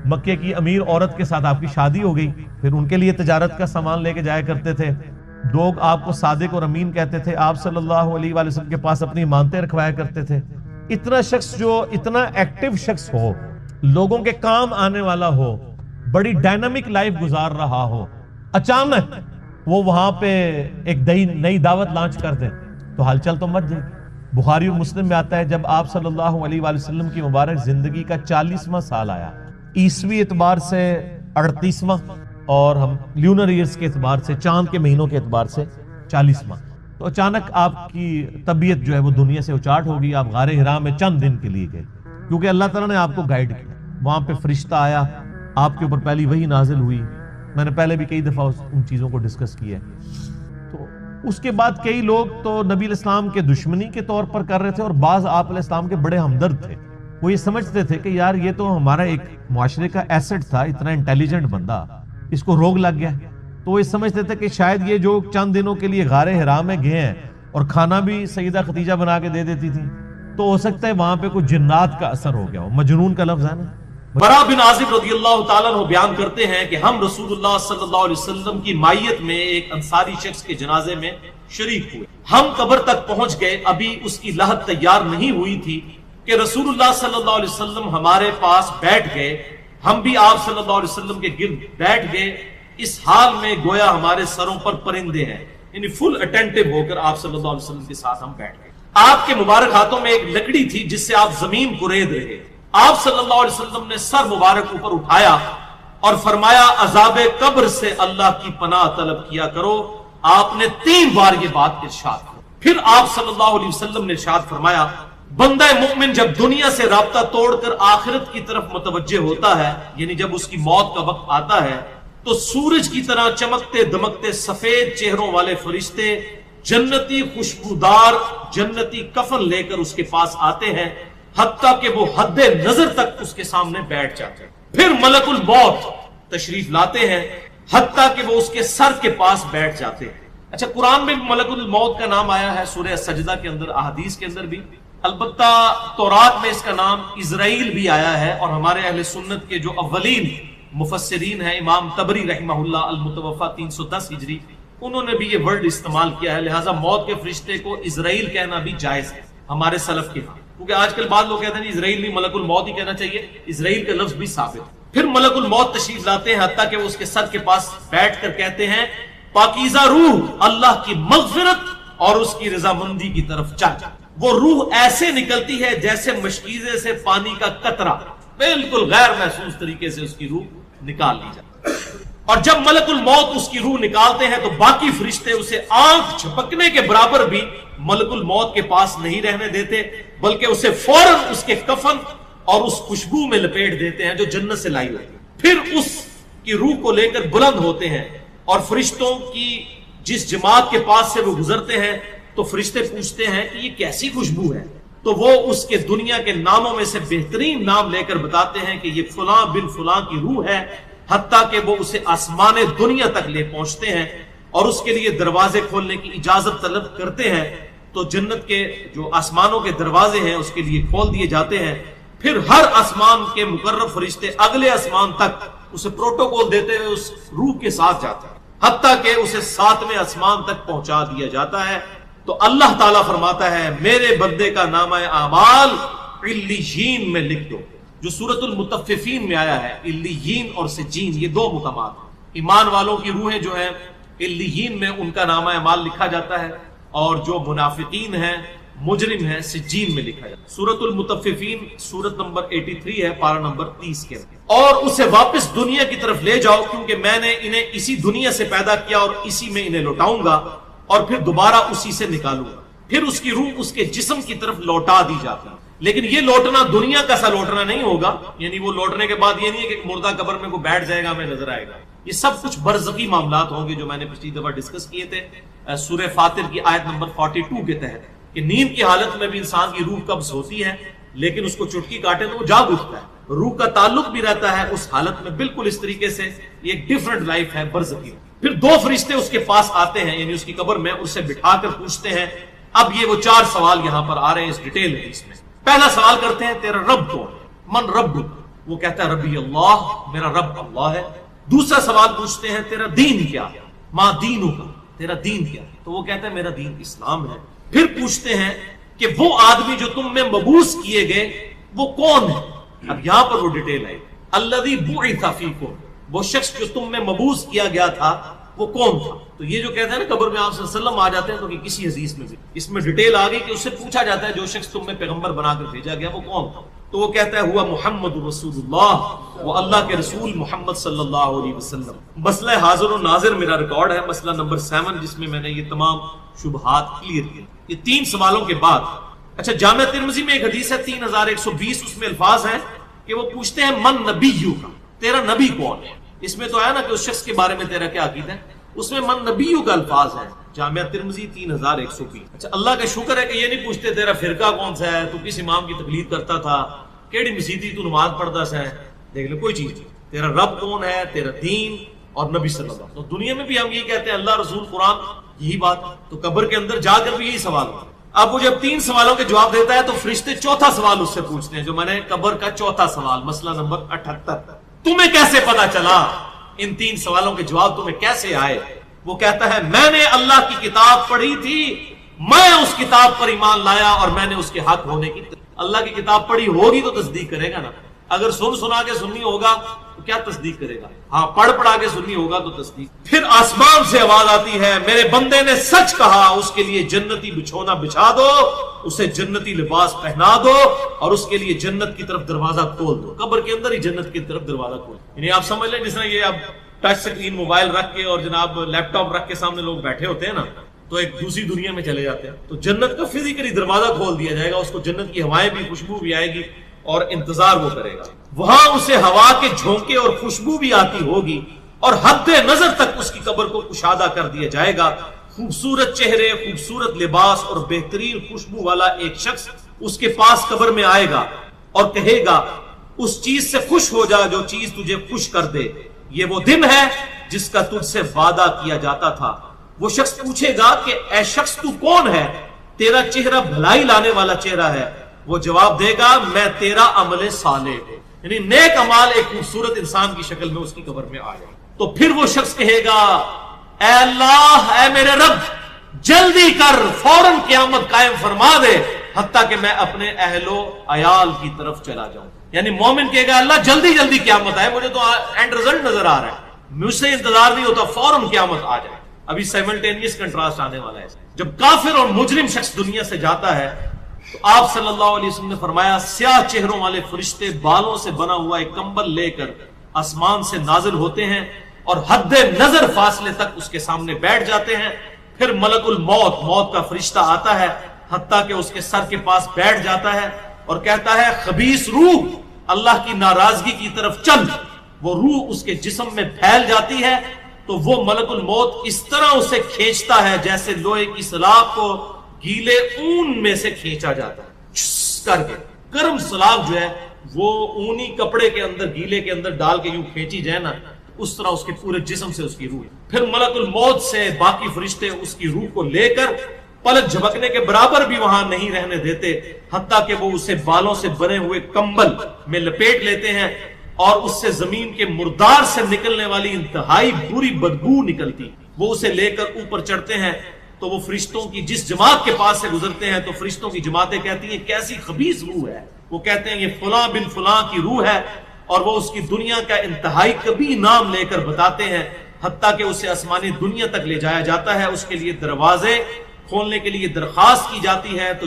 مکے کی امیر عورت کے ساتھ آپ کی شادی ہو گئی، پھر ان کے لیے تجارت کا سامان لے کے جایا کرتے تھے، لوگ آپ کو صادق اور امین کہتے تھے، آپ صلی اللہ علیہ وآلہ وسلم کے پاس اپنی امانتیں رکھوایا کرتے تھے۔ اتنا شخص جو اتنا ایکٹیو شخص ہو، لوگوں کے کام آنے والا ہو، بڑی ڈائنامک لائف گزار رہا ہو، اچانک وہ وہاں پہ ایک نئی دعوت لانچ کر دیں تو ہلچل تو مچ جائے گی۔ بخاری و مسلم میں آتا ہے جب آپ صلی اللہ علیہ وآلہ وسلم کی مبارک زندگی کا 40واں سال آیا، عیسوی اعتبار سے 38واں، اور ہم لیونر ایئرز کے اعتبار سے چاند کے مہینوں کے اعتبار سے 40واں، تو اچانک آپ کی طبیعت جو ہے وہ دنیا سے اچاٹ ہوگی، آپ غار حرا میں چند دن کے لیے گئے، کیونکہ اللہ تعالیٰ نے آپ کو گائیڈ کیا۔ وہاں پہ فرشتہ آیا، آپ کے اوپر پہلی وحی نازل ہوئی، میں نے پہلے بھی کئی دفعہ ان چیزوں کو ڈسکس کیا ہے۔ تو اس کے بعد کئی لوگ تو نبی علیہ السلام کے دشمنی کے طور پر کر رہے تھے، اور بعض آپ علیہ السلام کے بڑے ہمدرد تھے، وہ یہ سمجھتے تھے کہ یار یہ تو ہمارا ایک معاشرے کا ایسٹ تھا، اتنا انٹیلیجنٹ بندہ، اس کو روگ لگ گیا، تو وہ یہ سمجھتے تھے کہ شاید یہ جو چند دنوں کے لیے غار حرا میں گئے ہیں اور کھانا بھی سیدہ خدیجہ بنا کے دے دیتی تھی، تو ہو سکتا ہے وہاں پہ کوئی جنات کا اثر ہو گیا ہو۔ مجنون کا لفظ ہے نا۔ برا بن عازب رضی اللہ تعالیٰ عنہ بیان کرتے ہیں کہ ہم رسول اللہ صلی اللہ علیہ وسلم کی مائیت میں ایک انصاری شخص کے جنازے میں شریک ہوئے، ہم قبر تک پہنچ گئے، ابھی اس کی لحد تیار نہیں ہوئی تھی کہ رسول اللہ صلی اللہ علیہ وسلم ہمارے پاس بیٹھ گئے، ہم بھی آپ صلی اللہ علیہ وسلم کے گرد بیٹھ گئے، اس حال میں گویا ہمارے سروں پر پرندے ہیں، یعنی فل اٹینٹو ہو کر آپ صلی اللہ علیہ وسلم کے ساتھ ہم بیٹھ گئے۔ آپ کے مبارک ہاتھوں میں ایک لکڑی تھی جس سے آپ زمین کو رید رہے، آپ صلی اللہ علیہ وسلم نے سر مبارک اوپر اٹھایا اور فرمایا عذاب قبر سے اللہ کی پناہ طلب کیا کرو. آپ نے 3 بار یہ بات ارشاد کی. پھر آپ صلی اللہ علیہ وسلم نے ارشاد فرمایا بندہ مومن جب دنیا سے رابطہ توڑ کر آخرت کی طرف متوجہ ہوتا ہے، یعنی جب اس کی موت کا وقت آتا ہے، تو سورج کی طرح چمکتے دمکتے سفید چہروں والے فرشتے جنتی خوشبودار جنتی کفن لے کر اس کے پاس آتے ہیں، حتیٰ کہ وہ حد نظر تک اس کے سامنے بیٹھ جاتے ہیں. پھر ملک الموت تشریف لاتے ہیں، حتیٰ کہ وہ اس کے سر کے پاس بیٹھ جاتے ہیں. اچھا، قرآن میں ملک الموت کا نام آیا ہے، سورہ سجدہ کے اندر، احادیث کے اندر بھی. البتہ تورات میں اس کا نام اسرائیل بھی آیا ہے، اور ہمارے اہل سنت کے جو اولین مفسرین ہیں، امام طبری رحمہ اللہ المتوفی 310 ہجری، انہوں نے بھی یہ ورڈ استعمال کیا ہے. لہٰذا موت کے فرشتے کو اسرائیل کہنا بھی جائز ہے ہمارے سلف کے ہاں، کیونکہ آج کل بعض لوگ کہتے ہیں اسرائیل نہیں، ملک الموت ہی کہنا چاہیے. اسرائیل کا لفظ بھی ثابت ہے. پھر ملک الموت تشریف لاتے ہیں، حتیٰ کہ وہ اس کے سر کے پاس بیٹھ کر کہتے ہیں پاکیزہ روح اللہ کی مغفرت اور اس کی رضامندی کی طرف چل. وہ روح ایسے نکلتی ہے جیسے مشکیزے سے پانی کا قطرہ، بالکل غیر محسوس طریقے سے اس کی روح نکال لی جاتی. اور جب ملک الموت اس کی روح نکالتے ہیں تو باقی فرشتے اسے آنکھ جھپکنے کے برابر بھی ملک الموت کے پاس نہیں رہنے دیتے، بلکہ اسے فوراً اس کے کفن اور اس خوشبو میں لپیٹ دیتے ہیں جو جنت سے لائی ہوتی ہے. پھر اس کی روح کو لے کر بلند ہوتے ہیں، اور فرشتوں کی جس جماعت کے پاس سے وہ گزرتے ہیں تو فرشتے پوچھتے ہیں کہ یہ کیسی خوشبو ہے، تو وہ اس کے دنیا کے ناموں میں سے بہترین نام لے کر بتاتے ہیں کہ یہ فلاں بن فلاں کی روح ہے، حتیٰ کہ وہ اسے آسمان دنیا تک لے پہنچتے ہیں اور اس کے لیے دروازے کھولنے کی اجازت طلب کرتے ہیں. تو جنت کے جو آسمانوں کے دروازے ہیں اس کے لیے کھول دیے جاتے ہیں. پھر ہر آسمان کے مقرب فرشتے اگلے آسمان تک اسے پروٹوکول دیتے ہوئے اس روح کے ساتھ جاتے ہیں، حتیٰ کہ اسے 7ویں آسمان تک پہنچا دیا جاتا ہے. تو اللہ تعالیٰ فرماتا ہے میرے بندے کا نامہ اعمال علیین میں لکھ دو، جو سورۃ المطففین میں آیا ہے. علیین اور سجین یہ 2 مقامات. ایمان والوں کی روحیں جو ہیں علیین میں ان کا نامہ اعمال لکھا جاتا ہے، اور جو منافقین ہیں مجرم ہیں سجین میں لکھا جاتا ہے. سورۃ المطففین سورت نمبر 83 ہے، پارہ نمبر 30 کے. اور اسے واپس دنیا کی طرف لے جاؤ، کیونکہ میں نے انہیں اسی دنیا سے پیدا کیا اور اسی میں انہیں لوٹاؤں گا، اور پھر دوبارہ اسی سے نکالوں گا. پھر اس کی روح اس کے جسم کی طرف لوٹا دی جاتی ہے. لیکن یہ لوٹنا دنیا کا سا لوٹنا نہیں ہوگا، یعنی وہ لوٹنے کے بعد یہ نہیں ہے کہ مردہ قبر میں کوئی بیٹھ جائے گا ہمیں نظر آئے گا. یہ سب کچھ برزخی معاملات ہوں گے جو میں نے پچھلی دفعہ ڈسکس کیے تھے سورہ فاطر کی آیت نمبر 42 کے تحت، کہ نیند کی حالت میں بھی انسان کی روح قبض ہوتی ہے، لیکن اس کو چٹکی کاٹے تو وہ جاگ اٹھتا ہے. روح کا تعلق بھی رہتا ہے اس حالت میں بالکل اس طریقے سے. یہ ایک ڈیفرنٹ لائف ہے برزخی. پھر 2 فرشتے اس کے پاس آتے ہیں، یعنی اس کی قبر میں، اسے بٹھا کر پوچھتے ہیں. اب یہ وہ 4 سوال یہاں پر آ رہے ہیں اس ڈیٹیل میں. اس میں پہلا سوال کرتے ہیں تیرا رب کون ہے؟ من رب؟ وہ کہتا ہے ربی اللہ، میرا رب اللہ ہے. دوسرا سوال پوچھتے ہیں تیرا دین کیا ہے؟ ما دینوں کا، تیرا دین کیا ہے؟ تو وہ کہتا ہے میرا دین اسلام ہے. پھر پوچھتے ہیں کہ وہ آدمی جو تم میں مبعوث کیے گئے وہ کون ہے؟ اب یہاں پر وہ ڈیٹیل ہے. الذی بعث فیکم، وہ شخص جو تم میں مبعوث کیا گیا تھا وہ کون تھا؟ تو یہ جو کہتے ہیں نا قبر میں آپ صلی اللہ علیہ وسلم آ جاتے ہیں، تو کسی حدیث میں بھی اس میں ڈیٹیل آ گئی کہ اس سے پوچھا جاتا ہے جو شخص تم میں پیغمبر بنا کر بھیجا گیا وہ کون تھا؟ تو وہ کہتا ہے ہوا محمد رسول اللہ، وہ اللہ کے رسول محمد صلی اللہ علیہ وسلم. مسئلہ حاضر و ناظر میرا ریکارڈ ہے، مسئلہ نمبر 7، جس میں میں نے یہ تمام شبہات کلیئر کیے. یہ 3 سوالوں کے بعد اچھا جامعہ ترمذی میں ایک حدیث ہے 3120، اس میں الفاظ ہیں کہ وہ پوچھتے ہیں من نبیو کا، تیرا نبی کون ہے؟ اس میں تو آیا نا کہ اس شخص کے بارے میں تیرا کیا عقیدہ ہے، اس میں من نبیو کا الفاظ ہے. جامعہ ترمذی 3120. اچھا اللہ کا شکر ہے کہ یہ نہیں پوچھتے تیرا فرقہ کون سا ہے، تو کس امام کی تقلید کرتا تھا، کیڑی مسیدی تو نماز پڑھتا سا ہے. دیکھ لو کوئی چیز نہیں. تیرا رب کون ہے، تیرا دین اور نبی صلی اللہ علیہ وسلم. تو دنیا میں بھی ہم یہ کہتے ہیں اللہ رسول قرآن، یہی بات. تو قبر کے اندر جا کر بھی یہی سوال ہوتا ہے. اب وہ جب 3 سوالوں کے جواب دیتا ہے تو فرشتے 4تھا سوال اس سے پوچھتے ہیں، جو میں نے قبر کا 4تھا سوال، مسئلہ نمبر 78، تمہیں کیسے پتا چلا، ان 3 سوالوں کے جواب تمہیں کیسے آئے؟ وہ کہتا ہے میں نے اللہ کی کتاب پڑھی تھی، میں اس کتاب پر ایمان لایا اور میں نے اس کے حق ہونے کی. اللہ کی کتاب پڑھی ہوگی تو تصدیق کرے گا نا. اگر سنا کے سننی ہوگا تو کیا تصدیق کرے گا؟ ہاں پڑھ پڑھا کے سنی ہوگا تو تصدیق. پھر آسمان سے آواز آتی ہے میرے بندے نے سچ کہا, اس کے لیے جنتی بچھونا بچھا دو, اسے جنتی لباس پہنا دو اور اس کے لیے جنت کی طرف دروازہ کھول دو. قبر کے اندر ہی جنت کی طرف دروازہ کھول. یعنی آپ سمجھ لیں جس طرح یہ اب ٹچ سکرین موبائل رکھ کے اور جناب لیپ ٹاپ رکھ کے سامنے لوگ بیٹھے ہوتے ہیں نا, تو ایک دوسری دنیا میں چلے جاتے ہیں. تو جنت کا فزیکلی دروازہ کھول دیا جائے گا, اس کو جنت کی ہوائیں بھی, خوشبو بھی آئے گی اور انتظار وہ کرے گا. وہاں اسے ہوا کے جھونکے اور خوشبو بھی آتی ہوگی اور حد نظر تک اس کی قبر کو کشادہ کر دیا جائے گا. خوبصورت چہرے, خوبصورت لباس اور بہترین خوشبو والا ایک شخص اس کے پاس قبر میں آئے گا اور کہے گا اس چیز سے خوش ہو جا جو چیز تجھے خوش کر دے, یہ وہ دن ہے جس کا تجھ سے وعدہ کیا جاتا تھا. وہ شخص پوچھے گا کہ اے شخص تو کون ہے, تیرا چہرہ بھلائی لانے والا چہرہ ہے. وہ جواب دے گا میں تیرا عمل صالح ہوں, یعنی نیک اعمال ایک خوبصورت انسان کی شکل میں اس کی قبر میں آئے. تو پھر وہ شخص کہے گا اے اللہ, اے میرے رب, جلدی کر, فوراً قیامت قائم فرما دے حتیٰ کہ میں اپنے اہل و عیال کی طرف چلا جاؤں. یعنی مومن کہے گا اللہ جلدی جلدی قیامت آئے, مجھے تو اینڈ رزلٹ نظر آ رہا ہے, مجھ سے انتظار نہیں ہوتا, فوراً قیامت آ جائے. ابھی سائملٹینیس کنٹراسٹ آنے والا ہے. جب کافر اور مجرم شخص دنیا سے جاتا ہے تو آپ صلی اللہ علیہ وسلم نے فرمایا سیاہ چہروں والے فرشتے بالوں سے بنا ہوا ایک کمبل لے کر آسمان سے نازل ہوتے ہیں اور حد نظر فاصلے تک اس کے سامنے بیٹھ جاتے ہیں. پھر ملک الموت, موت کا فرشتہ آتا ہے حتیٰ کہ اس کے سر کے پاس بیٹھ جاتا ہے اور کہتا ہے خبیث روح, اللہ کی ناراضگی کی طرف چل. وہ روح اس کے جسم میں پھیل جاتی ہے تو وہ ملک الموت اس طرح اسے کھینچتا ہے جیسے لوہے کی سلاخ کو گیلے اون میں سے کھینچا جاتا ہے کر کے. گرم سلاخ جو ہے وہ اونی کپڑے کے اندر, گیلے کے اندر ڈال کے یوں کھینچی جائے نا, اس طرح اس کے پورے جسم سے اس کی روح. پھر ملک الموت سے باقی فرشتے اس کی روح کو لے کر پلک جھپکنے کے برابر بھی وہاں نہیں رہنے دیتے حتیٰ کہ وہ اسے بالوں سے بنے ہوئے کمبل میں لپیٹ لیتے ہیں اور اس سے زمین کے مردار سے نکلنے والی انتہائی بری بدبو نکلتی. وہ اسے لے کر اوپر چڑھتے ہیں تو وہ فرشتوں کی جس جماعت کے پاس سے گزرتے ہیں تو فرشتوں کی جماعتیں کہتی ہیں کیسی خبیث روح ہے. وہ کہتے ہیں یہ فلاں بن فلاں کی روح ہے اور وہ اس کی دنیا کا انتہائی کبھی نام لے کر بتاتے ہیں حتیٰ کہ اسے آسمانی دنیا تک لے جایا جاتا ہے. اس کے لیے دروازے کھولنے کے لیے درخواست کی جاتی ہے تو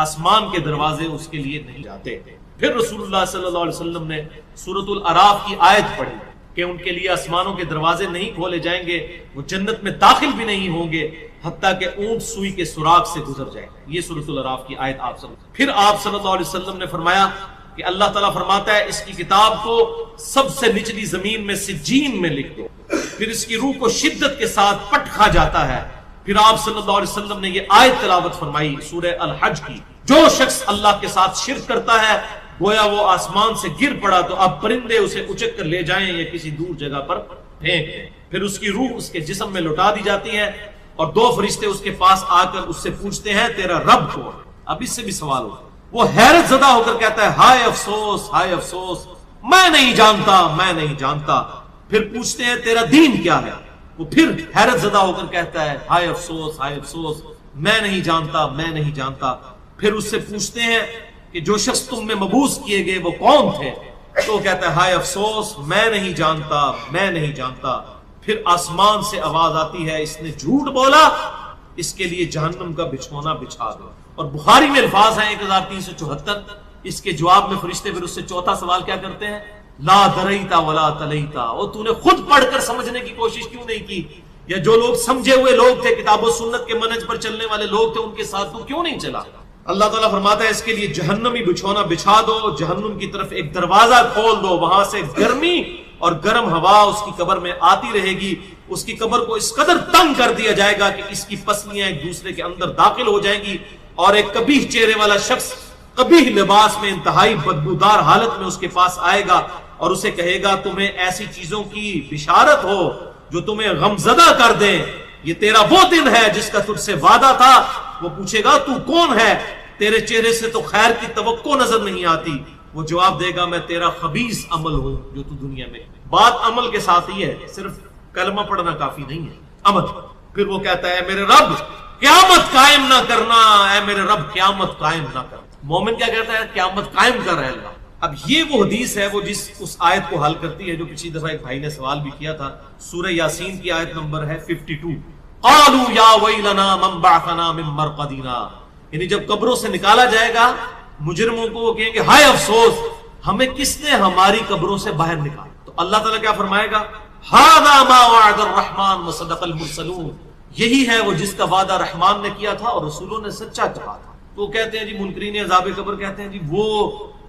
آسمان کے دروازے اس کے لیے نہیں جاتے. پھر رسول اللہ صلی اللہ علیہ وسلم نے سورۃ الاعراف کی آیت پڑھی کہ ان کے لیے آسمانوں کے دروازے نہیں کھولے جائیں گے, وہ جنت میں داخل بھی نہیں ہوں گے حتیٰ کہ اونٹ سوئی کے سوراخ سے گزر جائیں. یہ سورۃ الاعراف کی آیت آپ سمجھ. پھر آپ صلی اللہ علیہ وسلم نے فرمایا کہ اللہ تعالیٰ فرماتا ہے اس کی کتاب کو سب سے نچلی زمین میں سجین میں لکھ دو. پھر اس کی روح کو شدت کے ساتھ پٹ کھا جاتا ہے. پھر آپ صلی اللہ علیہ وسلم نے یہ آیت تلاوت فرمائی سورہ الحج کی, جو شخص اللہ کے ساتھ شرک کرتا ہے گویا وہ آسمان سے گر پڑا تو اب پرندے اسے اچک کر لے جائیں یا کسی دور جگہ پر پھینک دیں. پھر اس کی روح اس کے جسم میں لوٹا دی جاتی ہے اور دو فرشتے اس کے پاس آ کر اس سے پوچھتے ہیں تیرا رب کون ہے. اب اس سے بھی سوال ہو. وہ حیرت زدہ ہو کر کہتا ہے ہائے افسوس, ہائے افسوس, میں نہیں جانتا, میں نہیں جانتا. پھر پوچھتے ہیں تیرا دین کیا ہے. وہ پھر حیرت زدہ ہو کر کہتا ہے ہائے افسوس, ہائے افسوس, میں نہیں جانتا, میں نہیں جانتا. پھر اس سے پوچھتے ہیں کہ جو شخص تم میں مبعوث کیے گئے وہ کون تھے. تو وہ کہتا ہے ہائے افسوس, میں نہیں جانتا, میں نہیں جانتا. پھر آسمان سے آواز آتی ہے اس نے جھوٹ بولا, اس کے لیے جہنم کا بچھونا بچھا دو. اور بخاری میں الفاظ ہیں 1374. اس کے جواب میں فرشتے پھر اس سے چوتھا سوال کیا کرتے ہیں لا دریتا ولا تلیتا, اور تو نے خود پڑھ کر سمجھنے کی کوشش کیوں نہیں کی, یا جو لوگ سمجھے ہوئے لوگ تھے کتاب و سنت کے منہج پر چلنے والے لوگ تھے ان کے ساتھ تو کیوں نہیں چلا. اللہ تعالیٰ فرماتا ہے اس کے لیے جہنمی بچھونا بچھا دو, جہنم کی طرف ایک دروازہ کھول دو, وہاں سے گرمی اور گرم ہوا اس کی قبر میں آتی رہے گی. اس کی قبر کو اس قدر تنگ کر دیا جائے گا کہ اس کی پسلیاں ایک دوسرے کے اندر داخل ہو جائیں گی اور ایک قبیح چہرے والا شخص قبیح لباس میں انتہائی بدبودار حالت میں اس کے پاس آئے گا اور اسے کہے گا تمہیں ایسی چیزوں کی بشارت ہو جو تمہیں غمزدہ کر دیں, یہ تیرا وہ دن ہے جس کا تجھ سے وعدہ تھا. وہ پوچھے گا تو کون ہے, تیرے چہرے سے تو خیر کی توقع نظر نہیں آتی. وہ جواب دے گا میں تیرا خبیث عمل ہوں جو تو دنیا میں. بات عمل کے ساتھ ہی ہے, صرف کلمہ پڑھنا کافی نہیں ہے, عمل. پھر وہ کہتا ہے میرے رب قیامت قائم نہ کرنا, اے میرے رب قیامت قائم نہ کرنا. مومن کیا کہتا ہے قیامت قائم کر رہے اللہ, اب یہ وہ حدیث ہے وہ جس اس آیت کو حل کرتی ہے جو پچھلی دفعہ ایک بھائی نے سوال بھی کیا تھا. سورہ یاسین کی آیت نمبر ہے 52. قالوا یا ویلنا من بعثنا من مرقدنا. یعنی جب قبروں سے نکالا جائے گا مجرموں کو وہ کہیں گے ہائے افسوس ہمیں کس نے ہماری قبروں سے باہر نکالا. تو اللہ تعالیٰ کیا فرمائے گا؟ ھذا ما وعد الرحمن وصدق المرسلون. یہی ہے وہ جس کا وعدہ رحمان نے کیا تھا اور رسولوں نے سچا کہا تھا. تو کہتے ہیں جی منکرین عذاب قبر کہتے ہیں جی وہ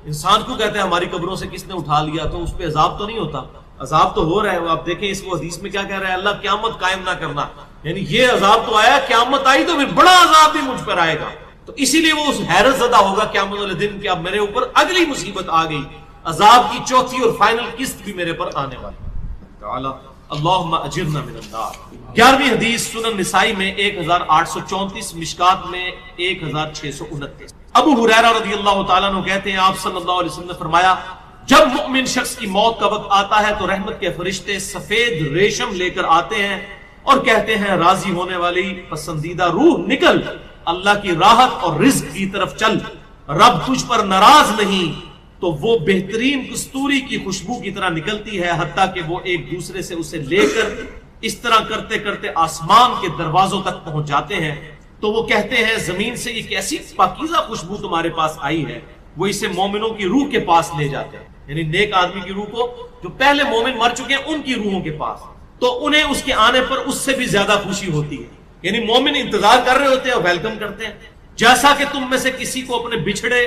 انسان کو کہتے ہیں ہماری قبروں سے کس نے اٹھا لیا تو اس پہ عذاب تو نہیں ہوتا. عذاب تو ہو رہا ہے. آپ دیکھیں اس کو حدیث میں کیا کہہ رہا ہے, اللہ قیامت قائم نہ کرنا, یعنی یہ عذاب تو آیا, قیامت آئی تو پھر بڑا عذاب بھی مجھ پر آئے گا. تو اسی لیے وہ اس حیرت زدہ ہوگا قیامت والے دن کہ اب میرے اوپر اگلی مصیبت آ گئی, عذاب کی چوتھی اور فائنل قسط بھی میرے پر آنے والی. اللہم اجرنا من النار. 11ویں حدیث سنن نسائی میں 1834, مشکات میں 1629. ابو ہریرہ رضی اللہ تعالیٰ عنہ کہتے ہیں آپ صلی اللہ علیہ وسلم نے فرمایا جب مؤمن شخص کی موت کا وقت آتا ہے تو رحمت کے فرشتے سفید ریشم لے کر آتے ہیں اور کہتے ہیں راضی ہونے والی پسندیدہ روح نکل, اللہ کی راحت اور رزق کی طرف چل, رب تجھ پر ناراض نہیں. تو وہ بہترین کستوری کی خوشبو کی طرح نکلتی ہے حتیٰ کہ وہ ایک دوسرے سے اسے لے کر اس طرح کرتے کرتے آسمان کے دروازوں تک پہنچ جاتے ہیں. تو وہ کہتے ہیں زمین سے یہ کیسی پاکیزہ خوشبو تمہارے پاس آئی ہے. وہ اسے مومنوں کی روح کے پاس لے جاتے ہیں, یعنی نیک آدمی کی روح کو, جو پہلے مومن مر چکے ہیں ان کی روحوں کے پاس. تو انہیں اس کے آنے پر اس سے بھی زیادہ خوشی ہوتی ہے. یعنی مومن انتظار کر رہے ہوتے ہیں اور ویلکم کرتے ہیں, جیسا کہ تم میں سے کسی کو اپنے بچھڑے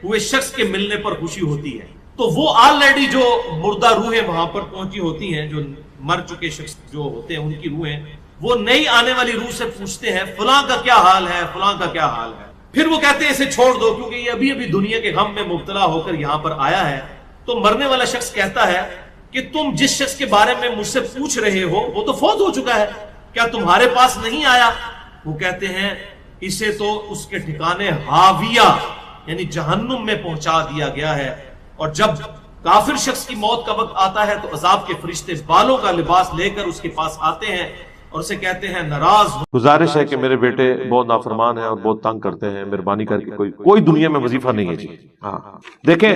ہوئے شخص کے ملنے پر خوشی ہوتی ہے. تو وہ آلریڈی جو مردہ روحیں وہاں پر پہنچی ہوتی ہیں, جو مر چکے شخص جو ہوتے ہیں ان کی روحیں, وہ نئی آنے والی روح سے پوچھتے ہیں فلاں کا کیا حال ہے, فلاں کا کیا حال ہے. پھر وہ کہتے ہیں اسے چھوڑ دو کیونکہ یہ ابھی ابھی دنیا کے غم میں مبتلا ہو کر یہاں پر آیا ہے. تو مرنے والا شخص کہتا ہے کہ تم جس شخص کے بارے میں مجھ سے پوچھ رہے ہو وہ تو فوت ہو چکا ہے, کیا تمہارے پاس نہیں آیا؟ وہ کہتے ہیں اسے تو اس کے ٹھکانے ہاویہ یعنی جہنم میں پہنچا دیا گیا ہے. اور جب کافر شخص کی موت کا وقت آتا ہے تو عذاب کے فرشتے بالوں کا لباس لے کر اس کے پاس آتے ہیں اور اسے کہتے ہیں ناراض ہو. گزارش ہے کہ میرے بیٹے بہت نافرمان ہیں اور بہت تنگ کرتے ہیں, مہربانی کر کے کوئی دنیا میں وظیفہ نہیں ہے جی. ہاں دیکھیں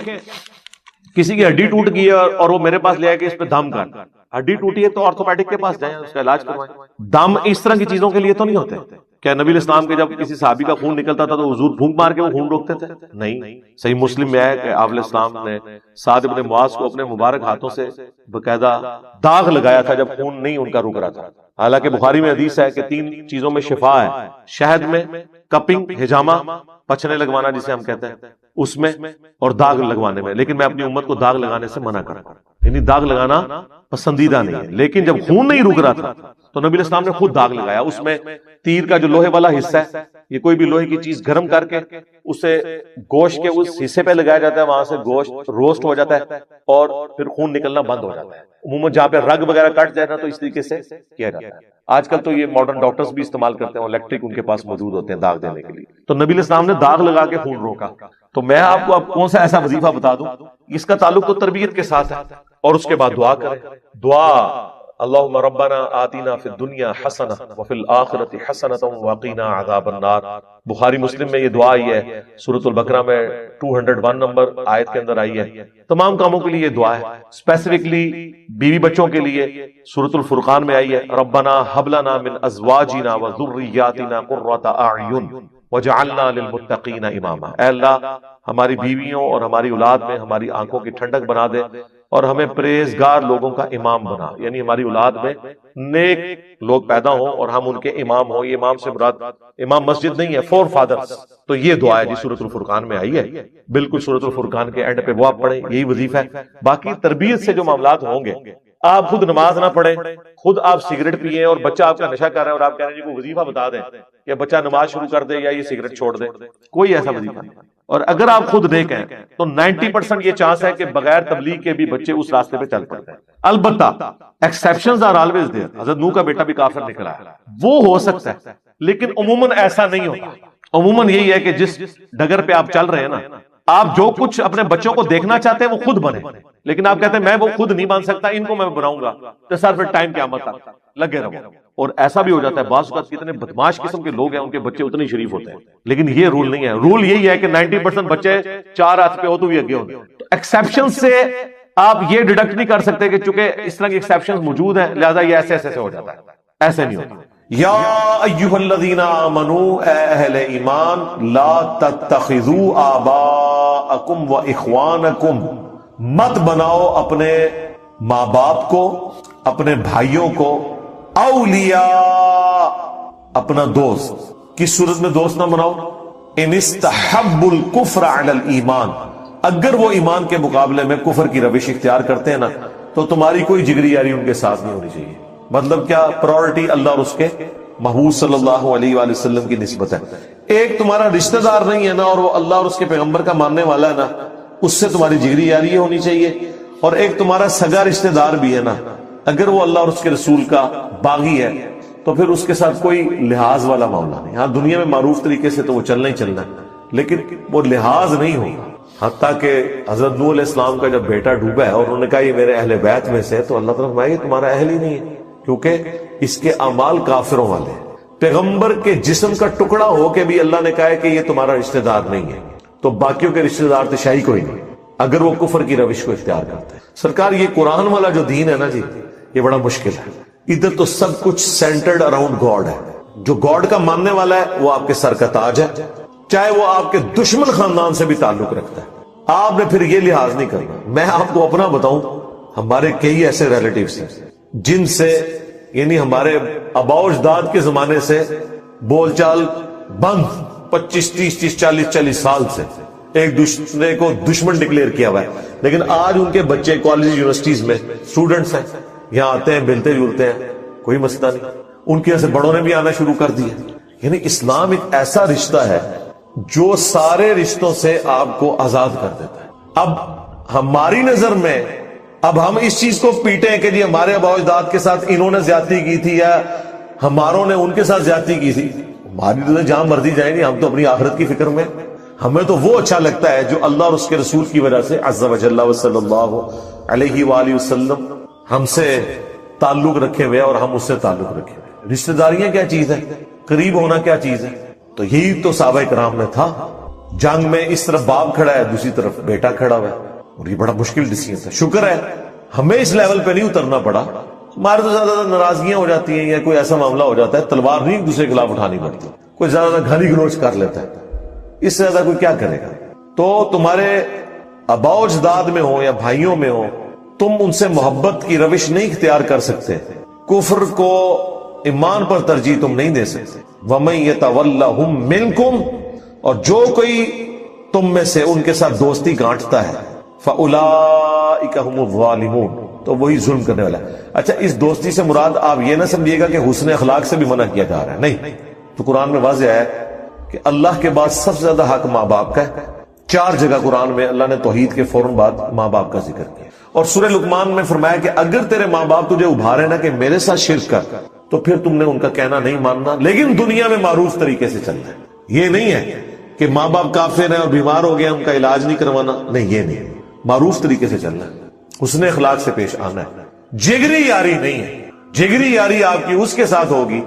کسی کی ہڈی ٹوٹ گئی ہے اور وہ میرے پاس لے آئے کہ اس پہ دم کر, ہڈی ٹوٹی ہے تو آرتھوپیڈک کے پاس جائیں اس کا علاج کروائیں. دم اس طرح کی چیزوں کے لیے تو نہیں ہوتے. کیا نبی اسلام کے جب کسی صحابی کا خون نکلتا تھا تو حضور پھونک مار کے وہ خون روکتے تھے؟ نہیں. صحیح مسلم میں ہے کہ آپ علیہ السلام نے سعد بن معاذ کو اپنے مبارک ہاتھوں سے باقاعدہ داغ لگایا تھا جب خون نہیں ان کا رک رہا تھا. حالانکہ بخاری میں حدیث ہے کہ 3 چیزوں میں شفا ہے, شہد میں, کپنگ ہجامہ پچھنے لگوانا جسے ہم کہتے ہیں اس میں, اور داغ لگوانے میں. لیکن میں اپنی امت کو داغ لگانے سے منع کرتا ہوں, یعنی داغ لگانا پسندیدہ نہیں ہے. لیکن جب خون نہیں رک رہا تھا تو نبی اسلام نے خود داغ لگایا. اس میں تیر کا جو لوہے والا حصہ ہے, یہ کوئی بھی لوہے کی چیز گرم کر کے اسے گوشت کے اس حصے پہ لگایا جاتا ہے, وہاں سے گوشت روسٹ ہو جاتا ہے اور پھر خون نکلنا بند ہو جاتا ہے. عموماً جہاں پہ رگ وغیرہ کٹ جائے نا تو اس طریقے سے کیا جاتا ہے. آج کل تو یہ ماڈرن ڈاکٹرز بھی استعمال کرتے ہیں, الیکٹرک ان کے پاس موجود ہوتے ہیں داغ دینے کے لیے. تو نبی اسلام نے داغ لگا کے خون روکا. تو میں آپ کو اب کون سا ایسا وظیفہ بتا دوں, اس کا تعلق تو تربیت کے ساتھ ہے. اور اس کے بعد دعا کریں. دعا اللہم ربنا آتینا فی الدنیا حسنہ وفی الآخرۃ حسنۃ وقینا عذاب النار. بخاری مسلم میں یہ دعا آئی ہے, سورۃ البقرہ میں 201 نمبر آیت کے اندر آئی ہے. تمام کاموں کے لیے یہ دعا ہے. اسپیسیفکلی بیوی بچوں کے لیے سورۃ الفرقان میں آئی ہے ربنا ھب لنا من ازواجنا وذریاتنا قرۃ اعین وجعلنا للمتقین اماما. اے اللہ ہماری بیویوں اور ہماری اولاد میں ہماری آنکھوں کی ٹھنڈک بنا دے اور ہمیں پرہیزگار لوگوں کا امام بنا. یعنی ہماری اولاد میں نیک لوگ پیدا ہوں اور ہم ان کے امام ہوں. یہ امام سے مراد امام مسجد نہیں ہے, فور فادرز. تو یہ دعا ہے جی سورۃ الفرقان میں آئی ہے. بالکل سورۃ الفرقان کے اینڈ پہ وہ آپ پڑھیں, یہی وظیفہ ہے. باقی تربیت سے جو معاملات ہوں گے, آپ خود نماز نہ پڑھیں, خود آپ سگریٹ پیئیں اور بچہ آپ کا نشہ کر رہا ہے اور آپ کہہ رہے ہیں جی کو وظیفہ بتا دیں یا بچہ نماز شروع کر دے یا یہ سگریٹ چھوڑ دے, کوئی ایسا وظیفہ نہیں. اور اگر آپ خود دیکھیں تو 90% یہ چانس ہے کہ بغیر تبلیغ کے بھی بچے اس راستے پہ چل پڑتے ہیں. البتہ ایکسیپشنز آر آلویز دیئر. حضرت نوح کا بیٹا بھی کافر نکلا ہے, وہ ہو سکتا ہے, لیکن عموماً ایسا نہیں ہوتا. عموماً یہی ہے کہ جس ڈگر پہ آپ چل رہے ہیں نا, آپ جو کچھ اپنے بچوں کو دیکھنا چاہتے ہیں وہ خود بنے, لیکن آپ کہتے ہیں میں وہ خود نہیں بن سکتا, ان کو میں بناؤں گا. تو سر پھر ٹائم قیامت تک لگے رہو. اور ایسا بھی ہو جاتا ہے بعض اوقات کتنے بدماش قسم کے لوگ ہیں ان کے بچے اتنے شریف ہوتے ہیں, لیکن یہ رول نہیں ہے. رول یہی ہے کہ 90% بچے 4 ہاتھ پہ ہو تو بھی آگے ہوں. تو ایکسیپشن سے آپ یہ ڈیڈکٹ نہیں کر سکتے کہ چونکہ اس طرح کی ایکسیپشن موجود ہیں لہذا یہ ایسے ایسے ہو جاتا ہے، ایسے نہیں ہوتا۔ یا ایھا الذین آمنوا، اے اہل ایمان، لا تتخذوا آباءکم و اخوانکم، مت بناؤ اپنے ماں باپ کو، اپنے بھائیوں کو، اولیاء، اپنا دوست۔ کس صورت میں دوست نہ بناؤ؟ ان استحبوا الکفر علی الایمان، اگر وہ ایمان کے مقابلے میں کفر کی روش اختیار کرتے ہیں نا تو تمہاری کوئی جگری یاری ان کے ساتھ نہیں ہونی چاہیے۔ مطلب کیا؟ پرائورٹی اللہ اور اس کے محبوب صلی اللہ علیہ وآلہ وسلم کی نسبت ہے۔ ایک تمہارا رشتہ دار نہیں ہے نا اور وہ اللہ اور اس کے پیغمبر کا ماننے والا ہے نا، اس سے تمہاری جگری یاری ہونی چاہیے۔ اور ایک تمہارا سگا رشتہ دار بھی ہے نا، اگر وہ اللہ اور اس کے رسول کا باغی ہے تو پھر اس کے ساتھ کوئی لحاظ والا معاملہ نہیں۔ ہاں دنیا میں معروف طریقے سے تو وہ چلنا ہی چلنا ہے، لیکن وہ لحاظ نہیں ہوگا۔ حتیٰ کہ حضرت نوح علیہ السلام کا جب بیٹا ڈوبا ہے اور انہوں نے کہا یہ میرے اہل بیت میں سے، تو اللہ تعالیٰ فرمایا یہ تمہارا اہل ہی نہیں ہے، کیونکہ اس کے اعمال کافروں والے ہیں۔ پیغمبر کے جسم کا ٹکڑا ہو کے بھی اللہ نے کہا ہے کہ یہ تمہارا رشتہ دار نہیں ہے، تو باقیوں کے رشتہ دار تو شاہی کوئی نہیں اگر وہ کفر کی روش کو اختیار کرتے ہیں۔ سرکار یہ قرآن والا جو دین ہے نا جی، یہ بڑا مشکل ہے۔ ادھر تو سب کچھ سینٹرڈ اراؤنڈ گاڈ ہے، جو گاڈ کا ماننے والا ہے وہ آپ کے سر کا تاج ہے، چاہے وہ آپ کے دشمن خاندان سے بھی تعلق رکھتا ہے، آپ نے پھر یہ لحاظ نہیں کرنا۔ میں آپ کو اپنا بتاؤں، ہمارے کئی ایسے ریلیٹیوز ہیں جن سے یعنی ہمارے آباء و اجداد کے زمانے سے بول چال بند، 25 30 40 سال سے ایک دوسرے کو دشمن ڈکلیئر کیا ہوا ہے، لیکن آج ان کے بچے کالج یونیورسٹیز میں اسٹوڈنٹس ہیں، یہاں آتے ہیں، ملتے جلتے ہیں، کوئی مسئلہ نہیں۔ ان کے یہاں سے بڑوں نے بھی آنا شروع کر دیا۔ یعنی اسلام ایک ایسا رشتہ ہے جو سارے رشتوں سے آپ کو آزاد کر دیتا ہے۔ اب ہماری نظر میں اب ہم اس چیز کو پیٹیں کہ جی ہمارے آباء و اجداد کے ساتھ انہوں نے زیادتی کی تھی یا ہماروں نے ان کے ساتھ زیادتی کی تھی، ہماری تو جہاں مرضی جائیں گے، ہم تو اپنی آخرت کی فکر میں۔ ہمیں تو وہ اچھا لگتا ہے جو اللہ اور اس کے رسول کی وجہ سے عز و جل و صلی اللہ علیہ وآلہ وسلم ہم سے تعلق رکھے ہوئے اور ہم اس سے تعلق رکھے ہوئے۔ رشتہ داریاں کیا چیز ہے؟ قریب ہونا کیا چیز ہے؟ تو یہی تو صحابہ کرام میں تھا۔ جنگ میں اس طرف باپ کھڑا ہے، دوسری طرف بیٹا کھڑا ہوا ہے، اور یہ بڑا مشکل ڈیسیژن تھا۔ شکر ہے ہمیں اس لیول پہ نہیں اترنا پڑا۔ ہمارے تو زیادہ ناراضگیاں ہو جاتی ہیں یا کوئی ایسا معاملہ ہو جاتا ہے، تلوار نہیں ایک دوسرے کے خلاف اٹھانی پڑتی، کوئی زیادہ گالی گلوچ کر لیتا ہے، اس سے زیادہ کوئی کیا کرے گا۔ تو تمہارے آباء و اجداد میں ہو یا بھائیوں میں ہو، تم ان سے محبت کی روش نہیں اختیار کر سکتے، کفر کو ایمان پر ترجیح تم نہیں دے سکتے۔ وَمَن يَتَوَلَّهُم مِّنكُمْ، اور جو کوئی تم میں سے ان کے ساتھ دوستی گانٹتا ہے، فَأُولَٰئِكَ هُمُ الظَّالِمُونَ، تو وہی ظلم کرنے والا ہے۔ اچھا، اس دوستی سے مراد آپ یہ نہ سمجھیے گا کہ حسن اخلاق سے بھی منع کیا جا رہا ہے، نہیں۔ تو قرآن میں واضح ہے کہ اللہ کے بعد سب سے زیادہ حق ماں باپ کا ہے۔ 4 جگہ قرآن میں اللہ نے توحید کے فوراً بعد ماں باپ کا ذکر کیا، اور سورہ لقمان میں فرمایا کہ اگر تیرے ماں باپ تجھے ابھارے نا کہ میرے ساتھ شرک کر، تو پھر تم نے ان کا کہنا نہیں ماننا، لیکن دنیا میں معروف طریقے سے چلنا ہے۔ یہ نہیں ہے کہ ماں باپ کافر ہیں اور بیمار ہو گئے ان کا علاج نہیں کروانا، نہیں، یہ نہیں، معروف طریقے سے چلنا ہے، حسن اخلاق سے پیش آنا ہے۔ جگری یاری نہیں ہے، جگری یاری آپ کی اس کے ساتھ ہوگی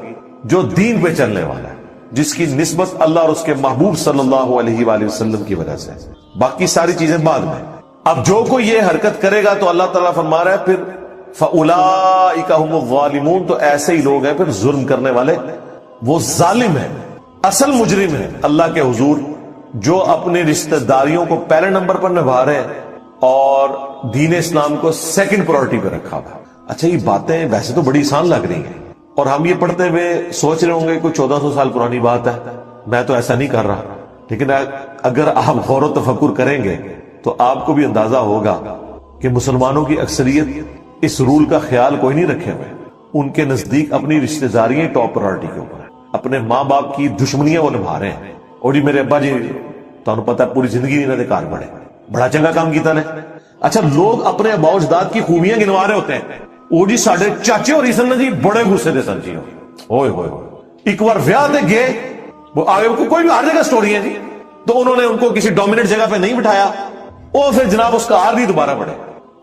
جو دین پہ چلنے والا ہے، جس کی نسبت اللہ اور اس کے محبوب صلی اللہ علیہ وآلہ وسلم کی وجہ سے، باقی ساری چیزیں بعد میں۔ اب جو کوئی یہ حرکت کرے گا تو اللہ تعالیٰ فرما رہا ہے پھر فَأُولَٰئِكَ هُمُ الظَّالِمُونَ، تو ایسے ہی لوگ ہیں پھر ظلم کرنے والے، وہ ظالم ہیں، اصل مجرم ہیں اللہ کے حضور، جو اپنی رشتہ داریوں کو پہلے نمبر پر نبھا رہے ہیں اور دین اسلام کو سیکنڈ پرائورٹی پہ رکھا ہوا۔ اچھا، یہ باتیں ویسے تو بڑی آسان لگ رہی ہیں اور ہم یہ پڑھتے ہوئے سوچ رہے ہوں گے کوئی 1400 سال پرانی بات ہے، میں تو ایسا نہیں کر رہا، لیکن اگر آپ غور و تفکر کریں گے تو آپ کو بھی اندازہ ہوگا کہ مسلمانوں کی اکثریت اس رول کا خیال کوئی نہیں رکھے ہوئے۔ ان کے نزدیک اپنی رشتہ داریاں ٹاپ پرائورٹی کے اوپر ہیں، اپنے ماں باپ کی دشمنیاں وہ نبھا رہے ہیں۔ اور جی میرے ابا جی تمہیں پتا پوری زندگی انہوں نے کار بڑھے، بڑا چنگا کام کیتا نے۔ اچھا، لوگ اپنے آباء و اجداد کی خوبیاں گنوا رہے ہوتے ہیں، وہ جی ساڈے چاچے اور سن جی بڑے غصے دے سن جی، ہوئے ہوئے ایک بار ویاہ دے گئے، وہ آگے کو کوئی بھی ہر جگہ سٹوری ہے جی، تو انہوں نے ان کو کسی ڈومیننٹ جگہ پہ نہیں بٹھایا، وہ پھر جناب اس کا ہار نہیں دوبارہ بڑھے۔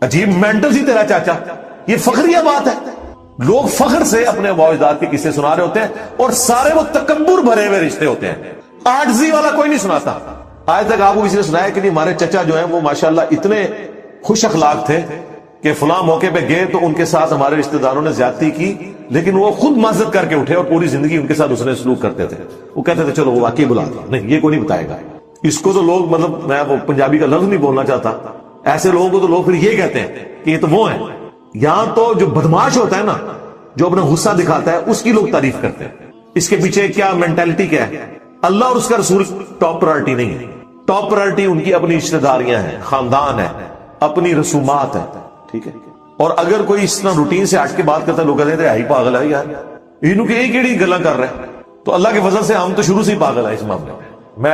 عجیب مینٹل سی تیرا چاچا، یہ فخریہ بات ہے۔ لوگ فخر سے اپنے آباء و اجداد کے قصے سنا رہے ہوتے ہیں اور سارے وہ تکبر بھرے ہوئے رشتے ہوتے ہیں، عاجزی والا کوئی نہیں سناتا۔ آج تک آپ کو کسی نے سنایا کہ نہیں ہمارے چچا جو ہیں وہ ماشاءاللہ اتنے خوش اخلاق تھے کہ فلاں موقع پہ گئے تو ان کے ساتھ ہمارے رشتہ داروں نے زیادتی کی لیکن وہ خود معذرت کر کے اٹھے اور پوری زندگی ان کے ساتھ اس نے سلوک کرتے تھے. وہ کہتے تھے چلو وہ واقعی بلا دیا. نہیں، یہ کوئی نہیں بتائے گا. اس کو تو لوگ مطلب میں وہ پنجابی کا لفظ نہیں بولنا چاہتا، ایسے لوگوں کو تو لوگ پھر یہ کہتے ہیں کہ یہ تو وہ ہیں. یہاں تو جو بدماش ہوتا ہے نا، جو اپنا غصہ دکھاتا ہے، اس کی لوگ تعریف کرتے ہیں. اس کے پیچھے کیا مینٹالٹی کیا ہے؟ اللہ اور اس کا رسول ٹاپ پرائرٹی نہیں ہے. ٹاپ پرائرٹی ان کی اپنی رشتہ داریاں ہیں، خاندان ہے، اپنی رسومات ہے. ٹھیک ہے. اور اگر کوئی اس طرح روٹین سے ہٹ کے بات کرتا ہے، لوگ کہتے ہیں پاگل ہے یار، یہ کیڑی گلاں کر رہے ہیں. تو اللہ کے فضل سے ہم تو شروع سے ہی پاگل ہیں اس معاملے میں.